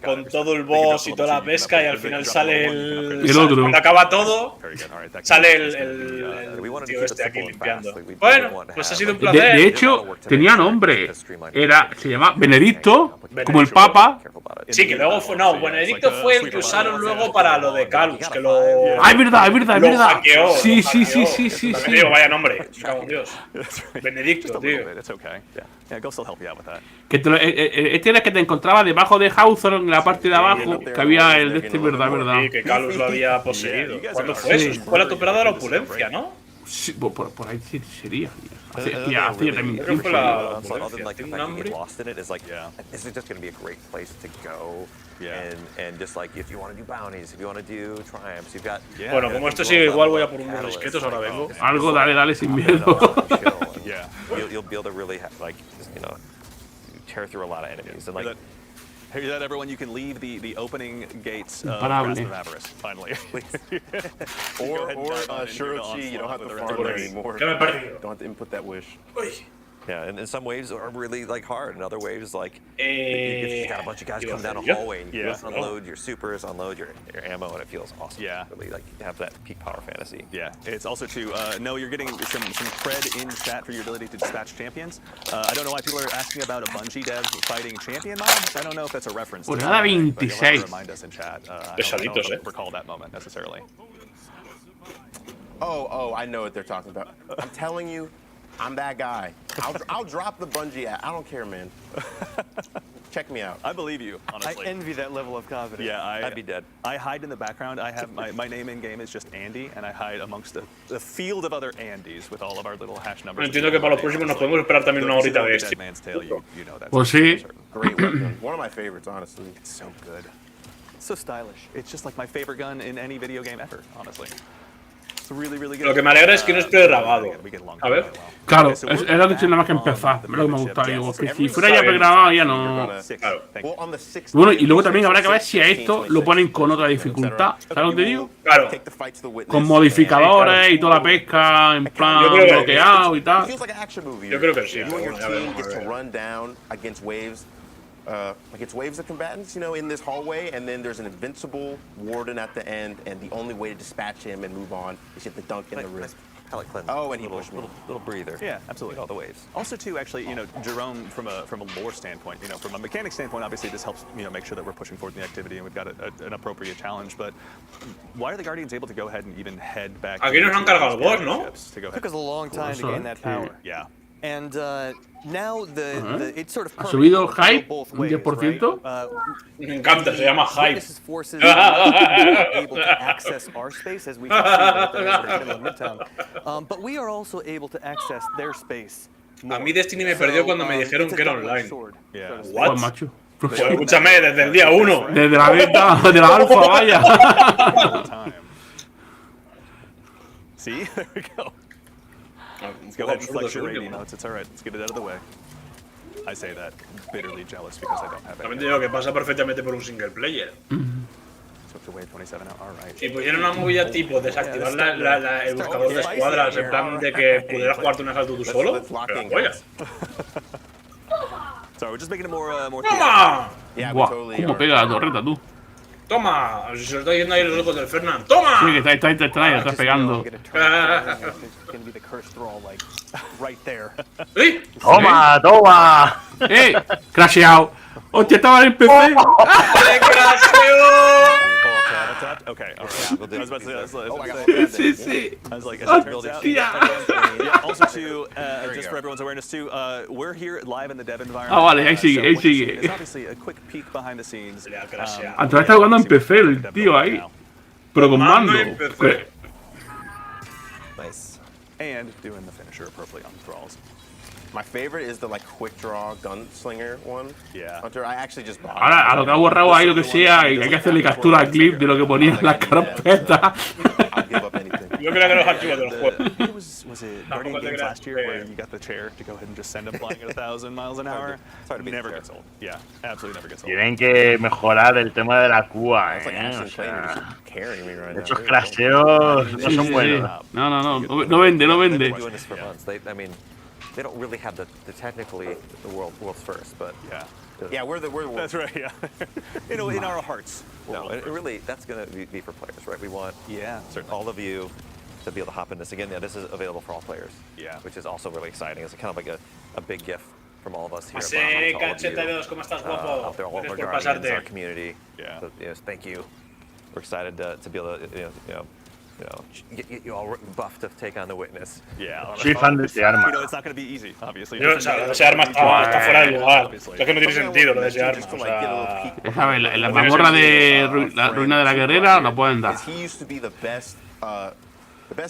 con todo el boss y toda la pesca y al final sale El otro. Cuando acaba todo, Very good. All right, that sale is gonna be, el tío este aquí limpiando. Bueno, pues ha sido un De placer. hecho, tenía nombre. Se llama Benedicto, como el Papa. Sí, que luego fue. No, Benedicto fue el que usaron luego para lo de Calus, que lo. Ah, es verdad. Lo hackeó. Sí. También digo, vaya nombre. Me cago en Dios. Benedicto, just a tío. little bit. It's okay. Yeah, go still help you out with that. Que este era el que te encontraba debajo de Hawthorne, en la parte de abajo, que había el de este, verdad. Sí, que Calus lo había poseído. ¿Cuándo fue eso? Fue la temporada de la opulencia, ¿no? Sí, por ahí sí sería. Hace Creo que también. fue la other than opulencia. like the Tengo un fact that you hambre. get lost in it is like, this is just going to be a great place to go. Yeah. And just like if you want to do bounties, if you want to do triumphs, you've got. Bueno, como esto sigue igual, voy a por unos disquetos, ahora vengo. Algo, dale sin miedo. Yeah. You'll be able to really tear through a lot of enemies and like. Hear that, everyone? You can leave the opening gates of Imparable. Grasp of Avarice, finally. Or Shirochi, you don't have to farm there anymore. Ya me he perdido. Don't have to input that wish. Yeah, and some waves are really like hard, and other waves like you got a bunch of guys come down a hallway and you unload your supers, unload your ammo, and it feels awesome. Yeah. Really like have that peak power fantasy. Yeah, it's also too. No, you're getting some cred in chat for your ability to dispatch champions. I don't know why people are asking about a Bungie dev fighting champion mobs. I don't know if that's a reference. Pues to nada, something, but you'll have to 26. remind us in chat. I Pesaditos, don't recall that moment necessarily. Oh, I know what they're talking about. I'm telling you, I'm that guy. I'll drop the Bungie at. I don't care, man. Check me out. I believe you, I honestly. envy that level of confidence. Yeah, I'd be dead. I hide in the background. I have my name in game is just Andy, and I hide amongst a field of other Andys with all of our little hash numbers. Entiendo que para los próximos nos podemos esperar también una horita de este. Pues sí. Great weapon. One of my favorites, honestly. It's so good. So stylish. It's just like my favorite gun in any video game ever, honestly. Lo que me alegra es que no es pregrabado. A ver. Claro, es lo que tiene nada más que empezar. Es lo que me gusta. Digo, que si fuera ya pregrabado ya no. Claro. Bueno, y luego también habrá que ver si a esto lo ponen con otra dificultad. ¿Sabes lo que te digo? Claro. Con modificadores y toda la pesca en plan Yo creo que- bloqueado y tal. Yo creo que sí. You and your Bueno, ya veremos, team a gets to ver. run down against waves of combatants, in this hallway, and then there's an invincible warden at the end, and the only way to dispatch him and move on is hit the dunk in the wrist. Palate cleanse. Oh, and he little, pushed me. little breather. Yeah, absolutely. All the waves. Also, too, actually, Jerome, from a lore standpoint, from a mechanic standpoint, obviously this helps, make sure that we're pushing forward in the activity and we've got an appropriate challenge. But why are the Guardians able to go ahead and even head back? Aquí nos han cargado el boss, ¿no? To go It took ahead. us a long time to gain that power. Yeah. And now it's sort of ¿Ha subido permeable hype both un ways, 10%? right? Me encanta, se llama hype. Witnesses forces are able to access our space as we can see right there in the middle of Midtown. But we are also able to access their space. A mí Destiny me perdió cuando me dijeron que era online. Yeah. What? Pues, macho. Pues escúchame, desde el día 1. Desde la beta, de la alfa, vaya. Time. See, there we go. Let's go ahead and flex your rating notes. It's all right. Let's get it out of the way. I say that bitterly jealous because I don't have También it. te digo que pasa perfectamente por un single player. Took the wave 27 out. All right. Si pusieran una movida tipo desactivar el buscador de escuadras en plan de que pudieras jugarte un asalto tú solo, let's lock pero in, polla. guys. Sorry, we're just making it more ¡Toma! Yeah, we Buah, totally cómo are. pega la torreta, tú. ¡Toma! Si se lo está yendo ahí los ojos del Fernand. ¡Toma! Sí, que estás pegando. It's going to be the cursed thrall, like, right there. ¿Sí? ¡Toma, toma! Crasheado. Hostia, estaba en el PC. ¡Qué craseo! Okay. All right. I was about to say, Oh, I got Sí, sí. I was like, as it turns out, Hostia. yeah, also too, just for everyone's awareness too, we're here live in the dev environment. Ah, vale, ahí sigue, so ahí what you see sigue. is obviously a quick peek behind the scenes. Le ha crasheado. Antes está jugando en PC el tío ahí. Pero con mando. Mando en PC. Nice. And doing the finisher appropriately on the thralls. My favorite is the quick draw gunslinger one. Yeah. Hunter, I actually just bought Ahora, a lo que ha borrado ahí, lo que sea, y hay que hacerle captura al clip de lo que ponía en las carpetas. I'll give up anything. Yo creo que los archivos del juego. Was it Guardian Games last year where you got the chair to go ahead and just send them flying at 1,000 miles an hour? hard to beat Never the gets old. Yeah, absolutely never gets old. Tienen que mejorar el tema de la Cuba, It's like O Ashton Clay sea, just carrying me right now. esos crasheos no Sí, son sí, buenos. No, no vende, no They've vende. been doing this for months. I mean, they don't really have the technically the world's first, but Yeah. Yeah, we're That's right, yeah. in our hearts. no, it really that's going to be for players, right? We want Yeah, certainly. all of you to be able to hop in this again. Yeah, this is available for all players. Yeah. Which is also really exciting. It's kind of like a big gift from all of us here. Pase, to all of you, K82, ¿cómo estás, guapo? out there, all of Gracias our por guardians, our pasarte. community. Yeah. So, yes, thank you. We're excited to be able to get you all buffed to take on the witness. Yeah. Soy fan de este arma. It's not going to be easy, obviously. Yo, o sea, lo de ese arma está fuera de lugar. Es que no tiene sentido lo de ese arma. O sea, ¿Sabes? En la mazmorra de la ruina de la guerrera lo pueden dar. He used to be the best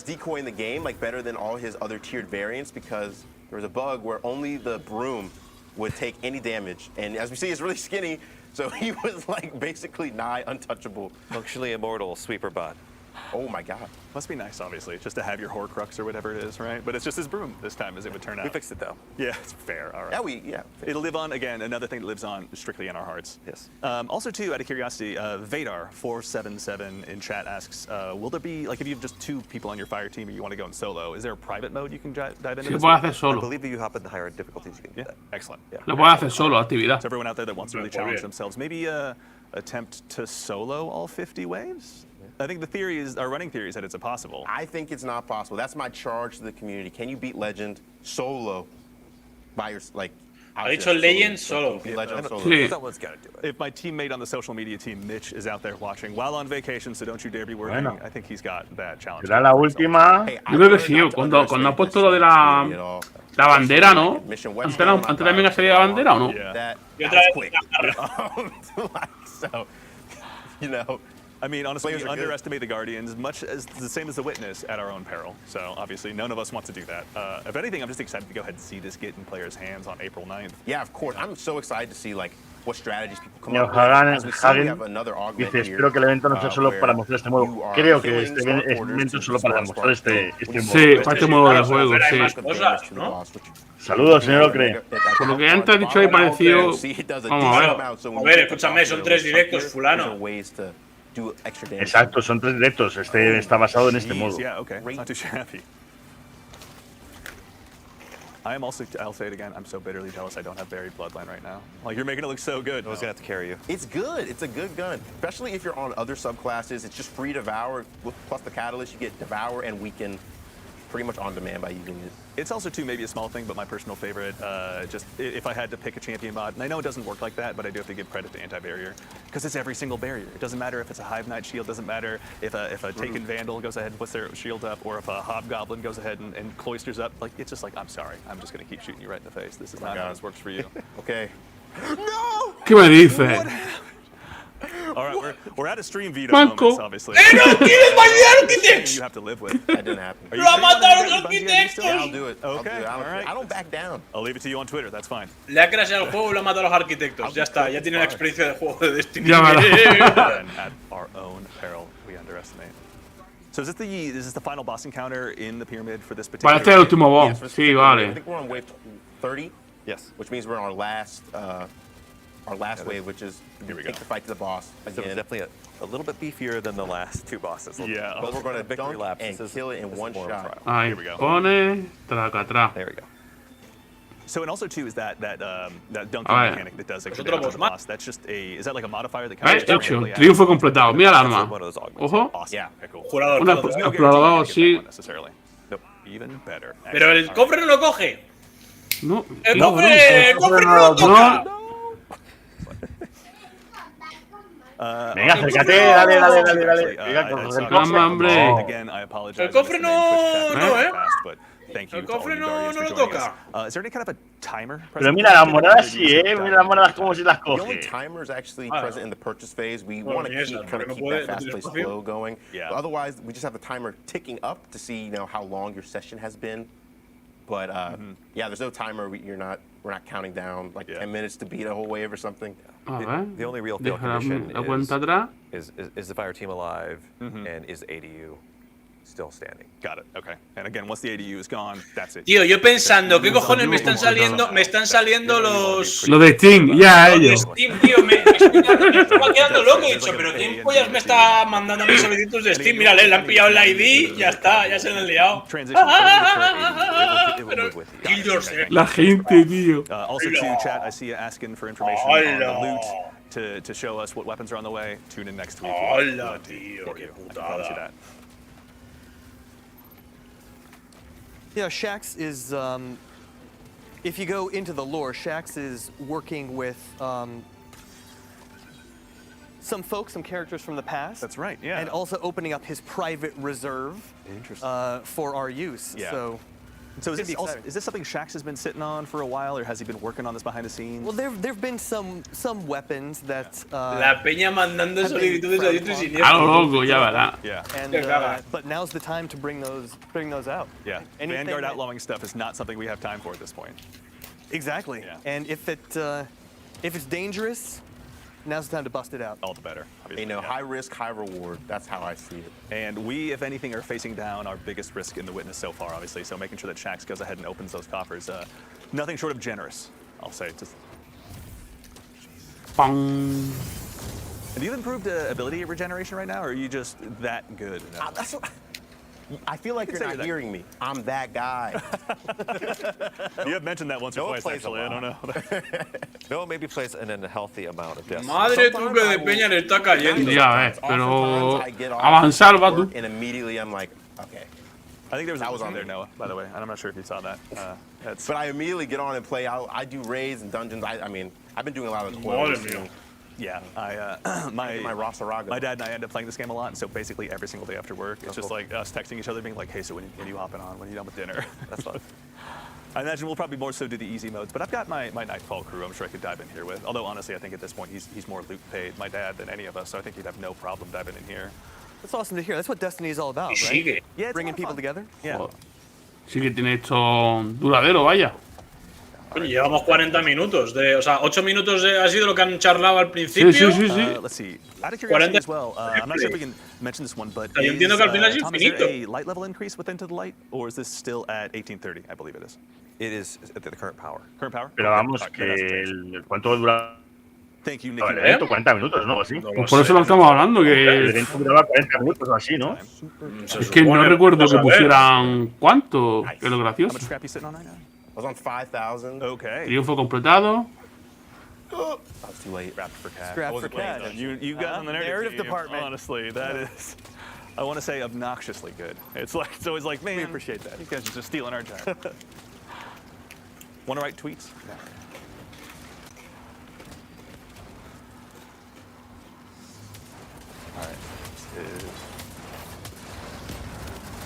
decoy in the game, like better than all his other tiered variants, because there was a bug where only the broom would take any damage, and as we see, he's really skinny, so he was like basically nigh untouchable. Functionally immortal sweeper bot. Oh my god. Must be nice, obviously, just to have your Horcrux or whatever it is, right? But it's just his broom this time, as it would turn out. We fixed it though. Yeah, it's fair. All right. Yeah, It'll live on, again, another thing that lives on strictly in our hearts. Yes. Also, too, out of curiosity, Vadar477 in chat asks, will there be, like, if you have just 2 people on your fire team and you want to go in solo, is there a private mode you can dive into? Se this puede with? hacer I solo. believe if you hop into higher difficulties, you can do Yeah, that. excellent. Lo puede hacer solo, actividad. So everyone out there that wants to really Muy challenge bien. themselves, maybe attempt to solo all 50 waves? I think the theory is, our running theory is that it's impossible. I think it's not possible. That's my charge to the community. Can you beat Legend solo by your Ha dicho Legend solo. Beat Legend solo. Sí. Someone's got to do it. If my teammate on the social media team, Mitch, is out there watching while on vacation, so don't you dare be working, Bueno. I think he's got that challenge. Será la última. Hey, Yo creo que I've sí, learned not to cuando ha underestimate puesto this lo de la community at all. bandera, ¿no? Mission West Antes también ha salido la bandera, ¿o no? Yeah. That Y was otra vez quick. So, I mean, honestly, Players we are good. underestimate the Guardians, much as the same as the Witness, at our own peril. So obviously, none of us want to do that. If anything, I'm just excited to go ahead and see this get in players' hands on April 9th. yeah, of course. I'm so excited to see what strategies people come Señor up with. As we see, we Hagen have another augment dice, here, espero que el evento no sea solo where para mostrar este modo. you are Creo que killing este spark evento orders es to solo para restore mostrar spark este modo. Sí, para este modo de Claro, juego, pero hay sí. más cosas, ¿no? Saludos, señor Ocre. Por lo que antes has dicho ahí parecido. Vamos a ver. A ver, escúchame, son 3 directos, fulano. Exacto, son 3 directos. Este está basado en este Jeez, modo. Yeah, okay. It's not too shabby. I am also, I'll say it again, I'm so bitterly jealous I don't have buried bloodline right now. Like, you're making it look so good. I was gonna have to carry you. It's good. It's a good gun, especially if you're on other subclasses. It's just free devour. Plus the catalyst, you get devour and weaken pretty much on demand by using it. It's also, too, maybe a small thing, but my personal favorite, just if I had to pick a champion mod, and I know it doesn't work like that, but I do have to give credit to anti-barrier, because it's every single barrier. It doesn't matter if it's a Hive Knight shield, doesn't matter if a Taken Vandal goes ahead and puts their shield up, or if a Hobgoblin goes ahead and cloisters up. Like, it's just like, I'm sorry, I'm just going to keep shooting you right in the face. This is not how this works for you. Okay. No! ¿Qué me dices? All right, we're at a stream veto Manco. moments, obviously. ¡No quieres validar arquitectos! You have to live with. That didn't happen. Are you ¡Lo ha sure matado you're los not Bungie? Are you still- I'll arquitectos! do it. I'll do Okay, it. all right. I don't back down. I'll leave it to you on Twitter, that's fine. Le ha crasheado el juego y lo ha matado a los arquitectos. Ya está, ya tiene la experiencia del juego de Destiny. Ya verás. And at our own peril, we underestimate. So is this the final boss encounter in the pyramid for this particular? Para este último boss. Yes, for this Sí, particular wave. I vale. think we're on wave 30, Yes. which means we're on our last wave, which is Here we take go. the fight to the boss So it's again. definitely a little bit beefier than the last 2 bosses. Yeah. But we're going to Victory dunk laps. and This is- kill it in this is one more of a shot. trial. Ahí Here we go. pone traca atrás. There we go. So and also too is that dunking Ah, mechanic that does extra Nosotros damage on the más. boss. That's just is that like a modifier that ¿Ves? comes Hecho. Triunfo completado. Mira el arma. One of those augments. Ojo. Awesome. Yeah. Okay, cool. Jurador, Una todos. No explorador, guarantee you get that sí. one necessarily. Nope. Even better. Pero el Excellent. cofre no lo coge. No. El no, cofre no lo toca. no. Venga, acércate, dale. Actually, Venga, I coge saw el that. Hombre, hombre. Again, I apologize. El cofre I missed the name, no, Twitch chat no, fast, but thank you El to all cofre you no Guardians for lo joining toca. us. Is there any kind of a timer? Pero mira las moradas sí, mira las moradas como si las The only coge. timer is actually Ah, present in the purchase phase. We Well, want to yes, keep porque kind of no keep puede- that no tiene fast-paced espacio. flow going. Yeah. But otherwise, we just have the timer ticking up to see, you know, how long your session has been. But yeah, there's no timer. We're not counting down like Yeah. 10 minutes to beat a whole wave or something. A ver. The only real fail Deja condition la cuenta atrás. is the fire team alive and is the ADU still standing. Got it. Okay. And again, once the ADU is gone, that's it. Tío, yo pensando, ¿qué cojones me están saliendo los Lo de Steam, ya ellos. Steam, tío? Me estaba quedando loco. He dicho, pero ¿quién pollas me está mandando a mis solicitud de Steam? Mírale, le han pillado el ID, ya está, ya se lo han liado. Transition over to ADU. It will Pero move with you. kill yourself. La gente, tío. Also, to chat, I see you asking for information on the loot to show us what weapons are on the way. Tune in next week. Hola, tío, qué I can promise you putada. that. Yeah, Shax is, if you go into the lore, Shax is working with some folks, some characters from the past. That's right, yeah. And also opening up his private reserve for our use. Yeah. So So It's gonna be exciting. is this something Shax has been sitting on for a while, or has he been working on this behind the scenes? well, there've been some weapons that La peña mandando Have solicitudes a diestro y A siniestro. lo loco, ya verás. yeah, and Qué caga. but now's the time to bring those out. yeah. Anything Vanguard that- outlawing stuff is not something we have time for at this point. Exactly. Yeah. And if it's dangerous, now's the time to bust it out. All the better. Obviously, You know, yeah. high risk, high reward. That's how I see it. And we, if anything, are facing down our biggest risk in the witness so far, obviously. So making sure that Shax goes ahead and opens those coffers, nothing short of generous, I'll say. Just, Pong. have you improved ability regeneration right now, or are you just that good? That's what, I feel like you're Consider not that. hearing me. I'm that guy. You have mentioned that once or Noah twice, plays a actually. I don't know. Noah maybe plays an unhealthy amount of death. Madre tú que de peña le está cayendo. Ya ves, pero Oftentimes I get off avanzar va tú. work and immediately I'm like, okay. I think there was That a was was on there, me. Noah, by the way, and I'm not sure if you saw that. That's But I immediately get on and play. I do raids and dungeons. I mean, I've been doing a lot of Madre toils. mía. yeah. my My Rosaraga. My dad and I end up playing this game a lot, and so basically every single day after work, it's just like us texting each other, being like, "Hey, so when are you hopping on? When are you done with dinner?" That's fun. I imagine we'll probably more so do the easy modes, but I've got my Nightfall crew I'm sure I could dive in here with. Although honestly, I think at this point he's more loot paid, my dad, than any of us, so I think he'd have no problem diving in here. That's awesome to hear. That's what Destiny is all about, Y right? sigue. Yeah, it's Bringing a lot of people fun. together. Yeah. Sí que tiene esto duradero, vaya. Oye, llevamos 40 minutos. O sea, 8 minutos ha sido lo que han charlado al principio. Sí. Let's see. Out of curiosity as well, I'm not sure if we can mention this one, but Yo entiendo que al final es Tom, is there infinito. a light level increase with Into the Light, or is this still at 1830? I believe it is. It is at the current power. Current power? Pero Okay. vamos, Alright, then that's que changed. ¿cuánto dura Thank you, el Nicky. evento? 40 minutos, ¿no? Así. No Pues lo por sé. eso lo estamos hablando, El que evento duraba 40 minutos o así, ¿no? Se es que no supone, recuerdo vamos que a ver. pusieran cuánto, que es lo How gracioso. much scrap you sitting on right now? I was on 5,000. Okay. Triunfo completado. I was too late. Scrapped for cash. Scrap for wasn't playing cash. You got on the Narrative team, department. Honestly, that is, I want to say obnoxiously good. It's always like, man, We appreciate that. You guys are just stealing our time. Want to write tweets? All right. This is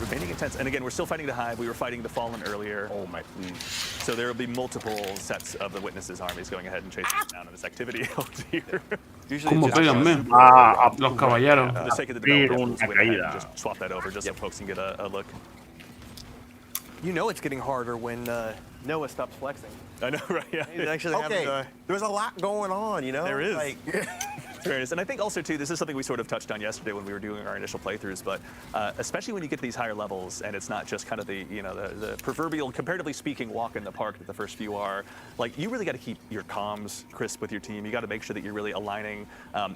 remaining intense. And again, we're still fighting the Hive. We were fighting the Fallen earlier. Oh my, please. So there will be multiple sets of the Witnesses' armies going ahead and chasing us down in this activity out here. Usually ¿Cómo it's just pegan, men? A Los caballeros. For the sake of the Abrir development, una we'll wait ahead and caída. just swap that over just so folks can get a look. You know it's getting harder when Noah stops flexing. I know, right? Yeah. He's actually having Okay, to. there's a lot going on, you know? There is. Like, Fairness. And I think also too, this is something we sort of touched on yesterday when we were doing our initial playthroughs, but especially when you get to these higher levels and it's not just kind of the proverbial, comparatively speaking, walk in the park that the first few are, like you really got to keep your comms crisp with your team. You got to make sure that you're really aligning,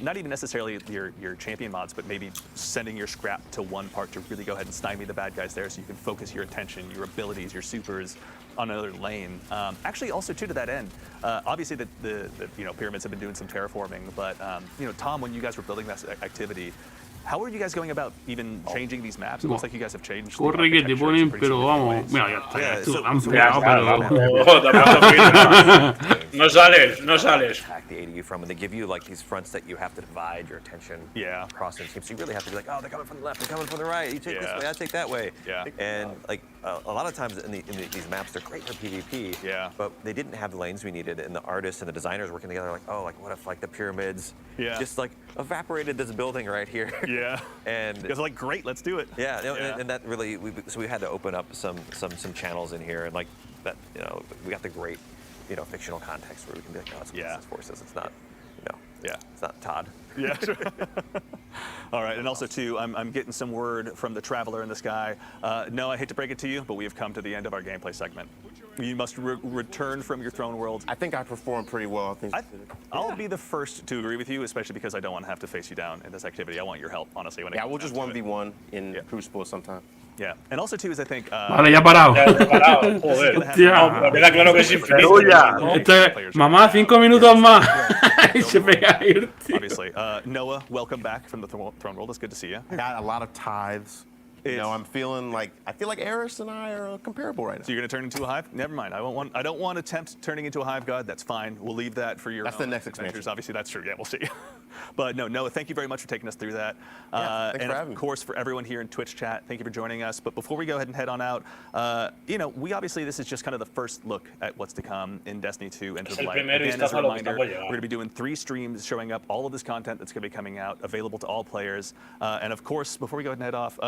not even necessarily your champion mods, but maybe sending your scrap to one part to really go ahead and stymie the bad guys there so you can focus your attention, your abilities, your supers on another lane. Actually, also too to that end, obviously the pyramids have been doing some terraforming, but Tom, when you guys were building that activity, how are you guys going about even changing these maps? It looks like you guys have changed. the Corre que te architecture in ponen, some pretty pero significant vamos. ways. Mira, ya está. Yeah, Ya estuvo so- ampliado, pero. Oh, tampoco firma. No sales, no sales. attack the ADU from, and they give you like these fronts that you have to divide your attention across the team. So you really have to be like, oh, they're coming from the left, they're coming from the right. You take this way, I take that way. Yeah. And like a lot of times in these maps, they're great for PvP. Yeah. But they didn't have the lanes we needed, and the artists and the designers working together like, oh, like what if like the pyramids just like evaporated this building right here? Yeah. And You guys are like, great, let's do it. yeah, and that really, so we had to open up some channels in here, and like that, we got the great, fictional context where we can be like, no, it's Witnesses Forces, it's not, it's not Todd. Yeah. Sure. All right, and also too, I'm getting some word from the Traveler in the sky. No, I hate to break it to you, but we have come to the end of our gameplay segment. You must return from your throne world. I think I performed pretty well. I'll be the first to agree with you, especially because I don't want to have to face you down in this activity. I want your help, honestly. Yeah, we'll just 1v1 in Crucible sometime. Yeah, and also too is I think. Vale, ya ha parado. Ya he parado, joder. Hostia. Me queda claro que es infinito. Mamá, 5 minutos más. Y se pega a irte. Obviously, Noah, welcome back from the throne world. It's good to see you. I got a lot of tithes. I'm feeling like Eris and I are comparable right now. So you're gonna turn into a hive? Never mind. I don't want to attempt turning into a hive god. That's fine. We'll leave that for your. That's the next expansion. Obviously, that's true. Yeah, we'll see. But no, Noah, thank you very much for taking us through that. Thanks and for having of me. course, for everyone here in Twitch chat, thank you for joining us. But before we go ahead and head on out, we obviously this is just kind of the first look at what's to come in Destiny 2 Enter the Light. Again, as a reminder, we're going to be doing 3 streams showing up all of this content that's going to be coming out, available to all players. And of course, before we go ahead and head off,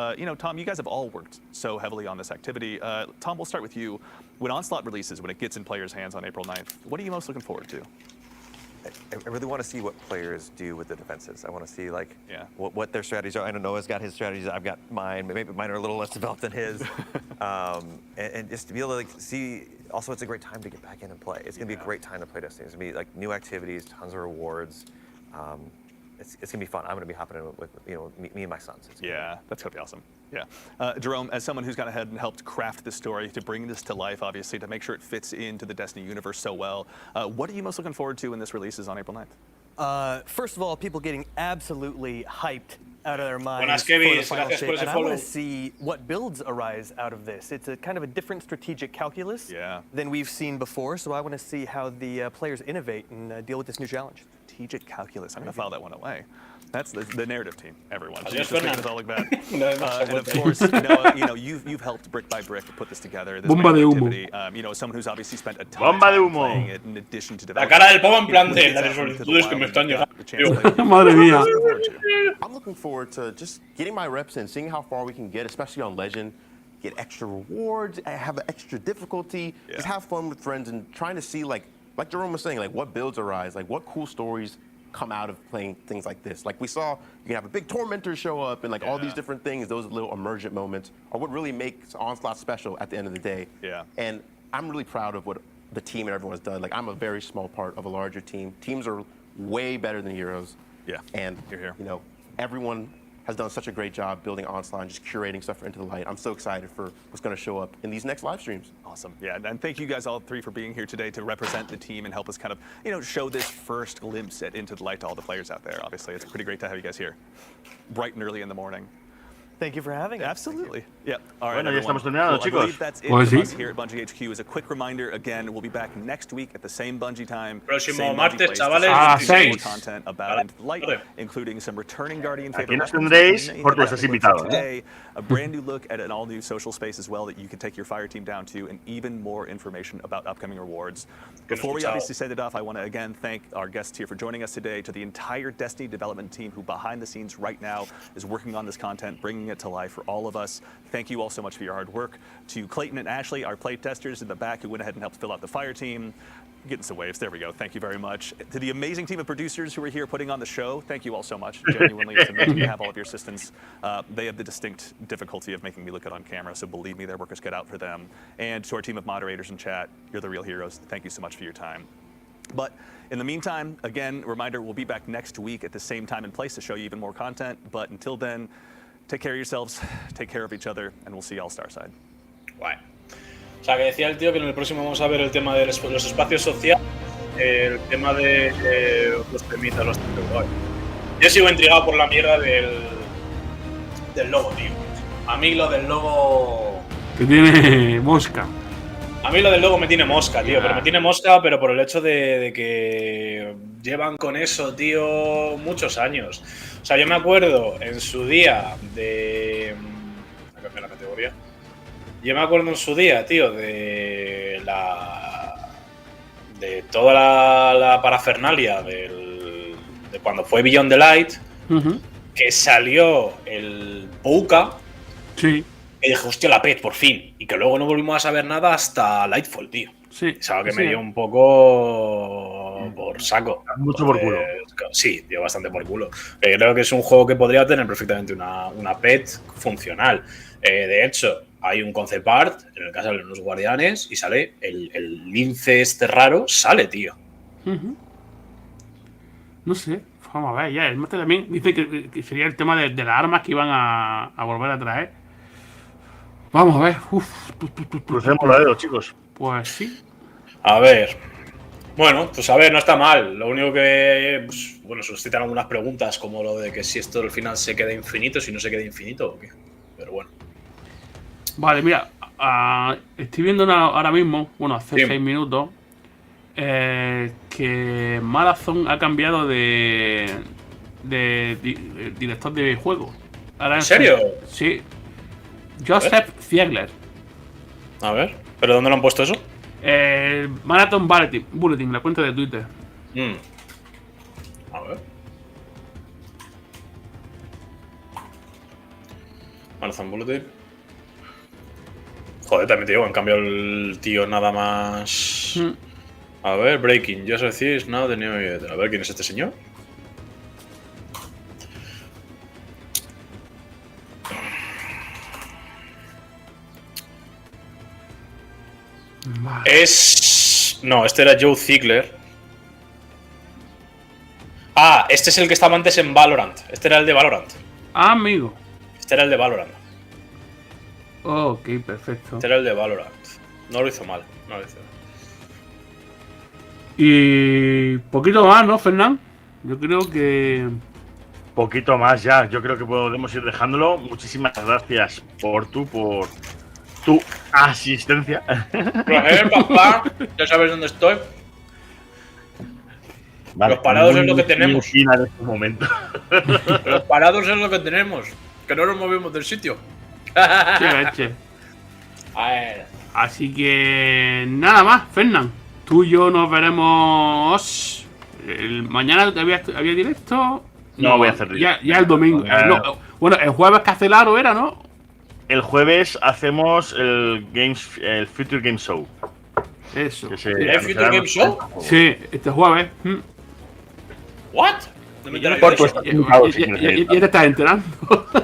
Tom, you guys have all worked so heavily on this activity. Tom, we'll start with you. When Onslaught releases, when it gets in players' hands on April 9th, what are you most looking forward to? I really want to see what players do with the defenses. I want to see what their strategies are. I know Noah's got his strategies. I've got mine. Maybe mine are a little less developed than his. And just to be able to see. Also, it's a great time to get back in and play. It's going to be a great time to play Destiny. It's going to be new activities, tons of rewards. It's going to be fun. I'm going to be hopping in with me and my sons. Yeah, that's going to be awesome. Yeah. Jerome, as someone who's gone ahead and helped craft this story, to bring this to life, obviously, to make sure it fits into the Destiny universe so well, what are you most looking forward to when this releases on April 9th? First of all, people getting absolutely hyped out of their minds Buenas, for the Kevin. final Gracias shape. por ese And I want follow. to see what builds arise out of this. It's a kind of a different strategic calculus than we've seen before, so I want to see how the players innovate and deal with this new challenge. Strategic calculus. I'm going to file that one away. That's the narrative team, everyone. Adiós, Just making Fernando. us all look bad. And of course, Noah, you've helped brick by brick put this together. This Bomba de humo. activity. As someone who's obviously spent a ton of Bomba de time humo. playing it in addition to La developing. cara del Pogo en plan de las solicitudes que me están llegando. Madre mía. I'm looking forward to just getting my reps in, seeing how far we can get, especially on Legend. get extra rewards, have an extra difficulty, just have fun with friends and trying to see like Jerome was saying, like what builds arise, like what cool stories come out of playing things like this. Like we saw, you can have a big tormentor show up and like all these different things, those little emergent moments are what really makes Onslaught special at the end of the day. Yeah. And I'm really proud of what the team and everyone's done. Like I'm a very small part of a larger team. Teams are way better than heroes. Yeah. And you know, everyone has done such a great job building Onslaught and just curating stuff for Into the Light. I'm so excited for what's going to show up in these next live streams. Awesome. Yeah, and thank you guys all three for being here today to represent the team and help us kind of, you know, show this first glimpse at Into the Light to all the players out there. Obviously, it's pretty great to have you guys here, bright and early in the morning. Thank you for having us. Absolutely. Yep. All right, bueno, ya estamos terminando, chicos. I believe that's it from us here at Bungie HQ. As a quick reminder, again, we'll be back next week at the same Bungie time. Próximo martes, chavales. 6. Content about Into the Light, including some returning Guardian favorite. Aquí nos tendréis por vuestros invitados. Today, a brand new look at an all-new social space as well that you can take your fire team down to, and even more information about upcoming rewards. Before we obviously send it off, I want to again thank our guests here for joining us today, to the entire Destiny development team who behind the scenes right now is working on this content, bringing it to life for all of us. Thank you all so much for your hard work. To Clayton and Ashley, our play testers in the back who went ahead and helped fill out the fire team. Getting some waves, there we go. Thank you very much. To the amazing team of producers who are here putting on the show, thank you all so much. Genuinely, it's amazing to have all of your assistants. They have the distinct difficulty of making me look good on camera, so believe me, their work is cut out for them. And to our team of moderators in chat, you're the real heroes. Thank you so much for your time. But in the meantime, again, reminder, we'll be back next week at the same time and place to show you even more content. But until then, take care of yourselves, take care of each other, and we'll see you all Starside. Guay. O sea, que decía el tío que en el próximo vamos a ver el tema de los espacios sociales, el tema de los temitas, los guay. Yo sigo intrigado por la mierda del logo, tío. A mí lo del logo... Que tiene mosca. A mí lo del logo me tiene mosca, tío. Pero me tiene mosca, pero por el hecho de que llevan con eso, tío, muchos años. O sea, yo me acuerdo en su día de... Voy a cambiar la categoría. Yo me acuerdo en su día, tío, de toda la parafernalia de cuando fue Beyond the Light, que salió el Pouka. Sí. Y dije, hostia, la PET, por fin. Y que luego no volvimos a saber nada hasta Lightfall, tío. Sí. Es algo que me dio un poco por saco. Mucho por culo. Sí, dio bastante por culo. Creo que es un juego que podría tener perfectamente una PET funcional. De hecho, hay un concept art, en el caso de los guardianes, y sale el lince este raro, sale, tío. No sé, vamos a ver, ya. El mate también dice que sería el tema de las armas que iban a volver a traer. Vamos a ver. Crucemos los dedos, chicos. Pues sí. A ver. Bueno, pues a ver, no está mal. Lo único que, pues, bueno, suscitan algunas preguntas, como lo de que si esto al final se queda infinito, si no se queda infinito o qué. Pero bueno. Vale, mira, estoy viendo ahora mismo, bueno, hace 6 minutos, que Marathon ha cambiado de director de juego. Ahora ¿En serio? Sí. Joseph Ziegler. A ver, ¿pero dónde lo han puesto eso? Marathon Bulletin, la cuenta de Twitter. A ver. Marathon Bulletin. Joder, también te digo, han cambiado el tío nada más. A ver, Breaking. Joseph Ziegler, now the new. A ver, ¿quién es este señor? Vale. No, este era Joe Ziegler. Ah, este es el que estaba antes en Valorant. Este era el de Valorant. Ah, amigo. Este era el de Valorant. Ok, perfecto. Este era el de Valorant. No lo hizo mal, no lo hizo mal. Y poquito más, ¿no, Fernán? Yo creo que... Poquito más ya. Yo creo que podemos ir dejándolo. Muchísimas gracias por tu asistencia. Placer, papá. Ya sabes dónde estoy. Vale, los parados es lo que tenemos. En este momento. Los parados es lo que tenemos. Que no nos movemos del sitio. Qué leche. A ver. Así que nada más, Fernán. Tú y yo nos veremos. Mañana había directo. No voy a hacer directo. Ya el domingo. No, bueno, el jueves Cacelaro era, ¿no? el jueves hacemos el Future Game Show. Eso. ¿El Future Game Show? Sí, este jueves. ¿What? No me he enterado Por de tu ¿Ya te estás enterando?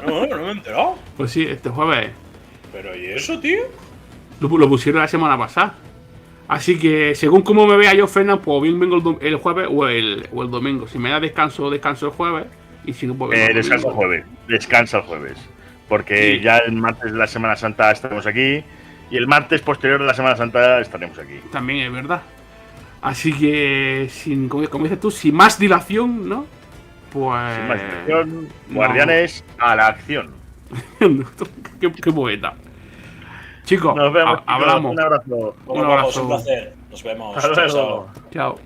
No me he enterado. Pues sí, este jueves. ¿Pero y eso, tío? Lo pusieron la semana pasada. Así que, según como me vea yo, Fernan, pues bien vengo el jueves o el domingo. Si me da descanso el jueves. Y si no, pues vengo descansa el jueves. Descansa el jueves. Porque ya el martes de la Semana Santa estaremos aquí. Y el martes posterior de la Semana Santa estaremos aquí. También es verdad. Así que, como dices tú, sin más dilación, ¿no? Pues. Sin más dilación, guardianes a la acción. qué poeta. Chicos, nos vemos, hablamos. Un abrazo. Un abrazo. Un placer. Nos vemos. Hasta luego. Chao.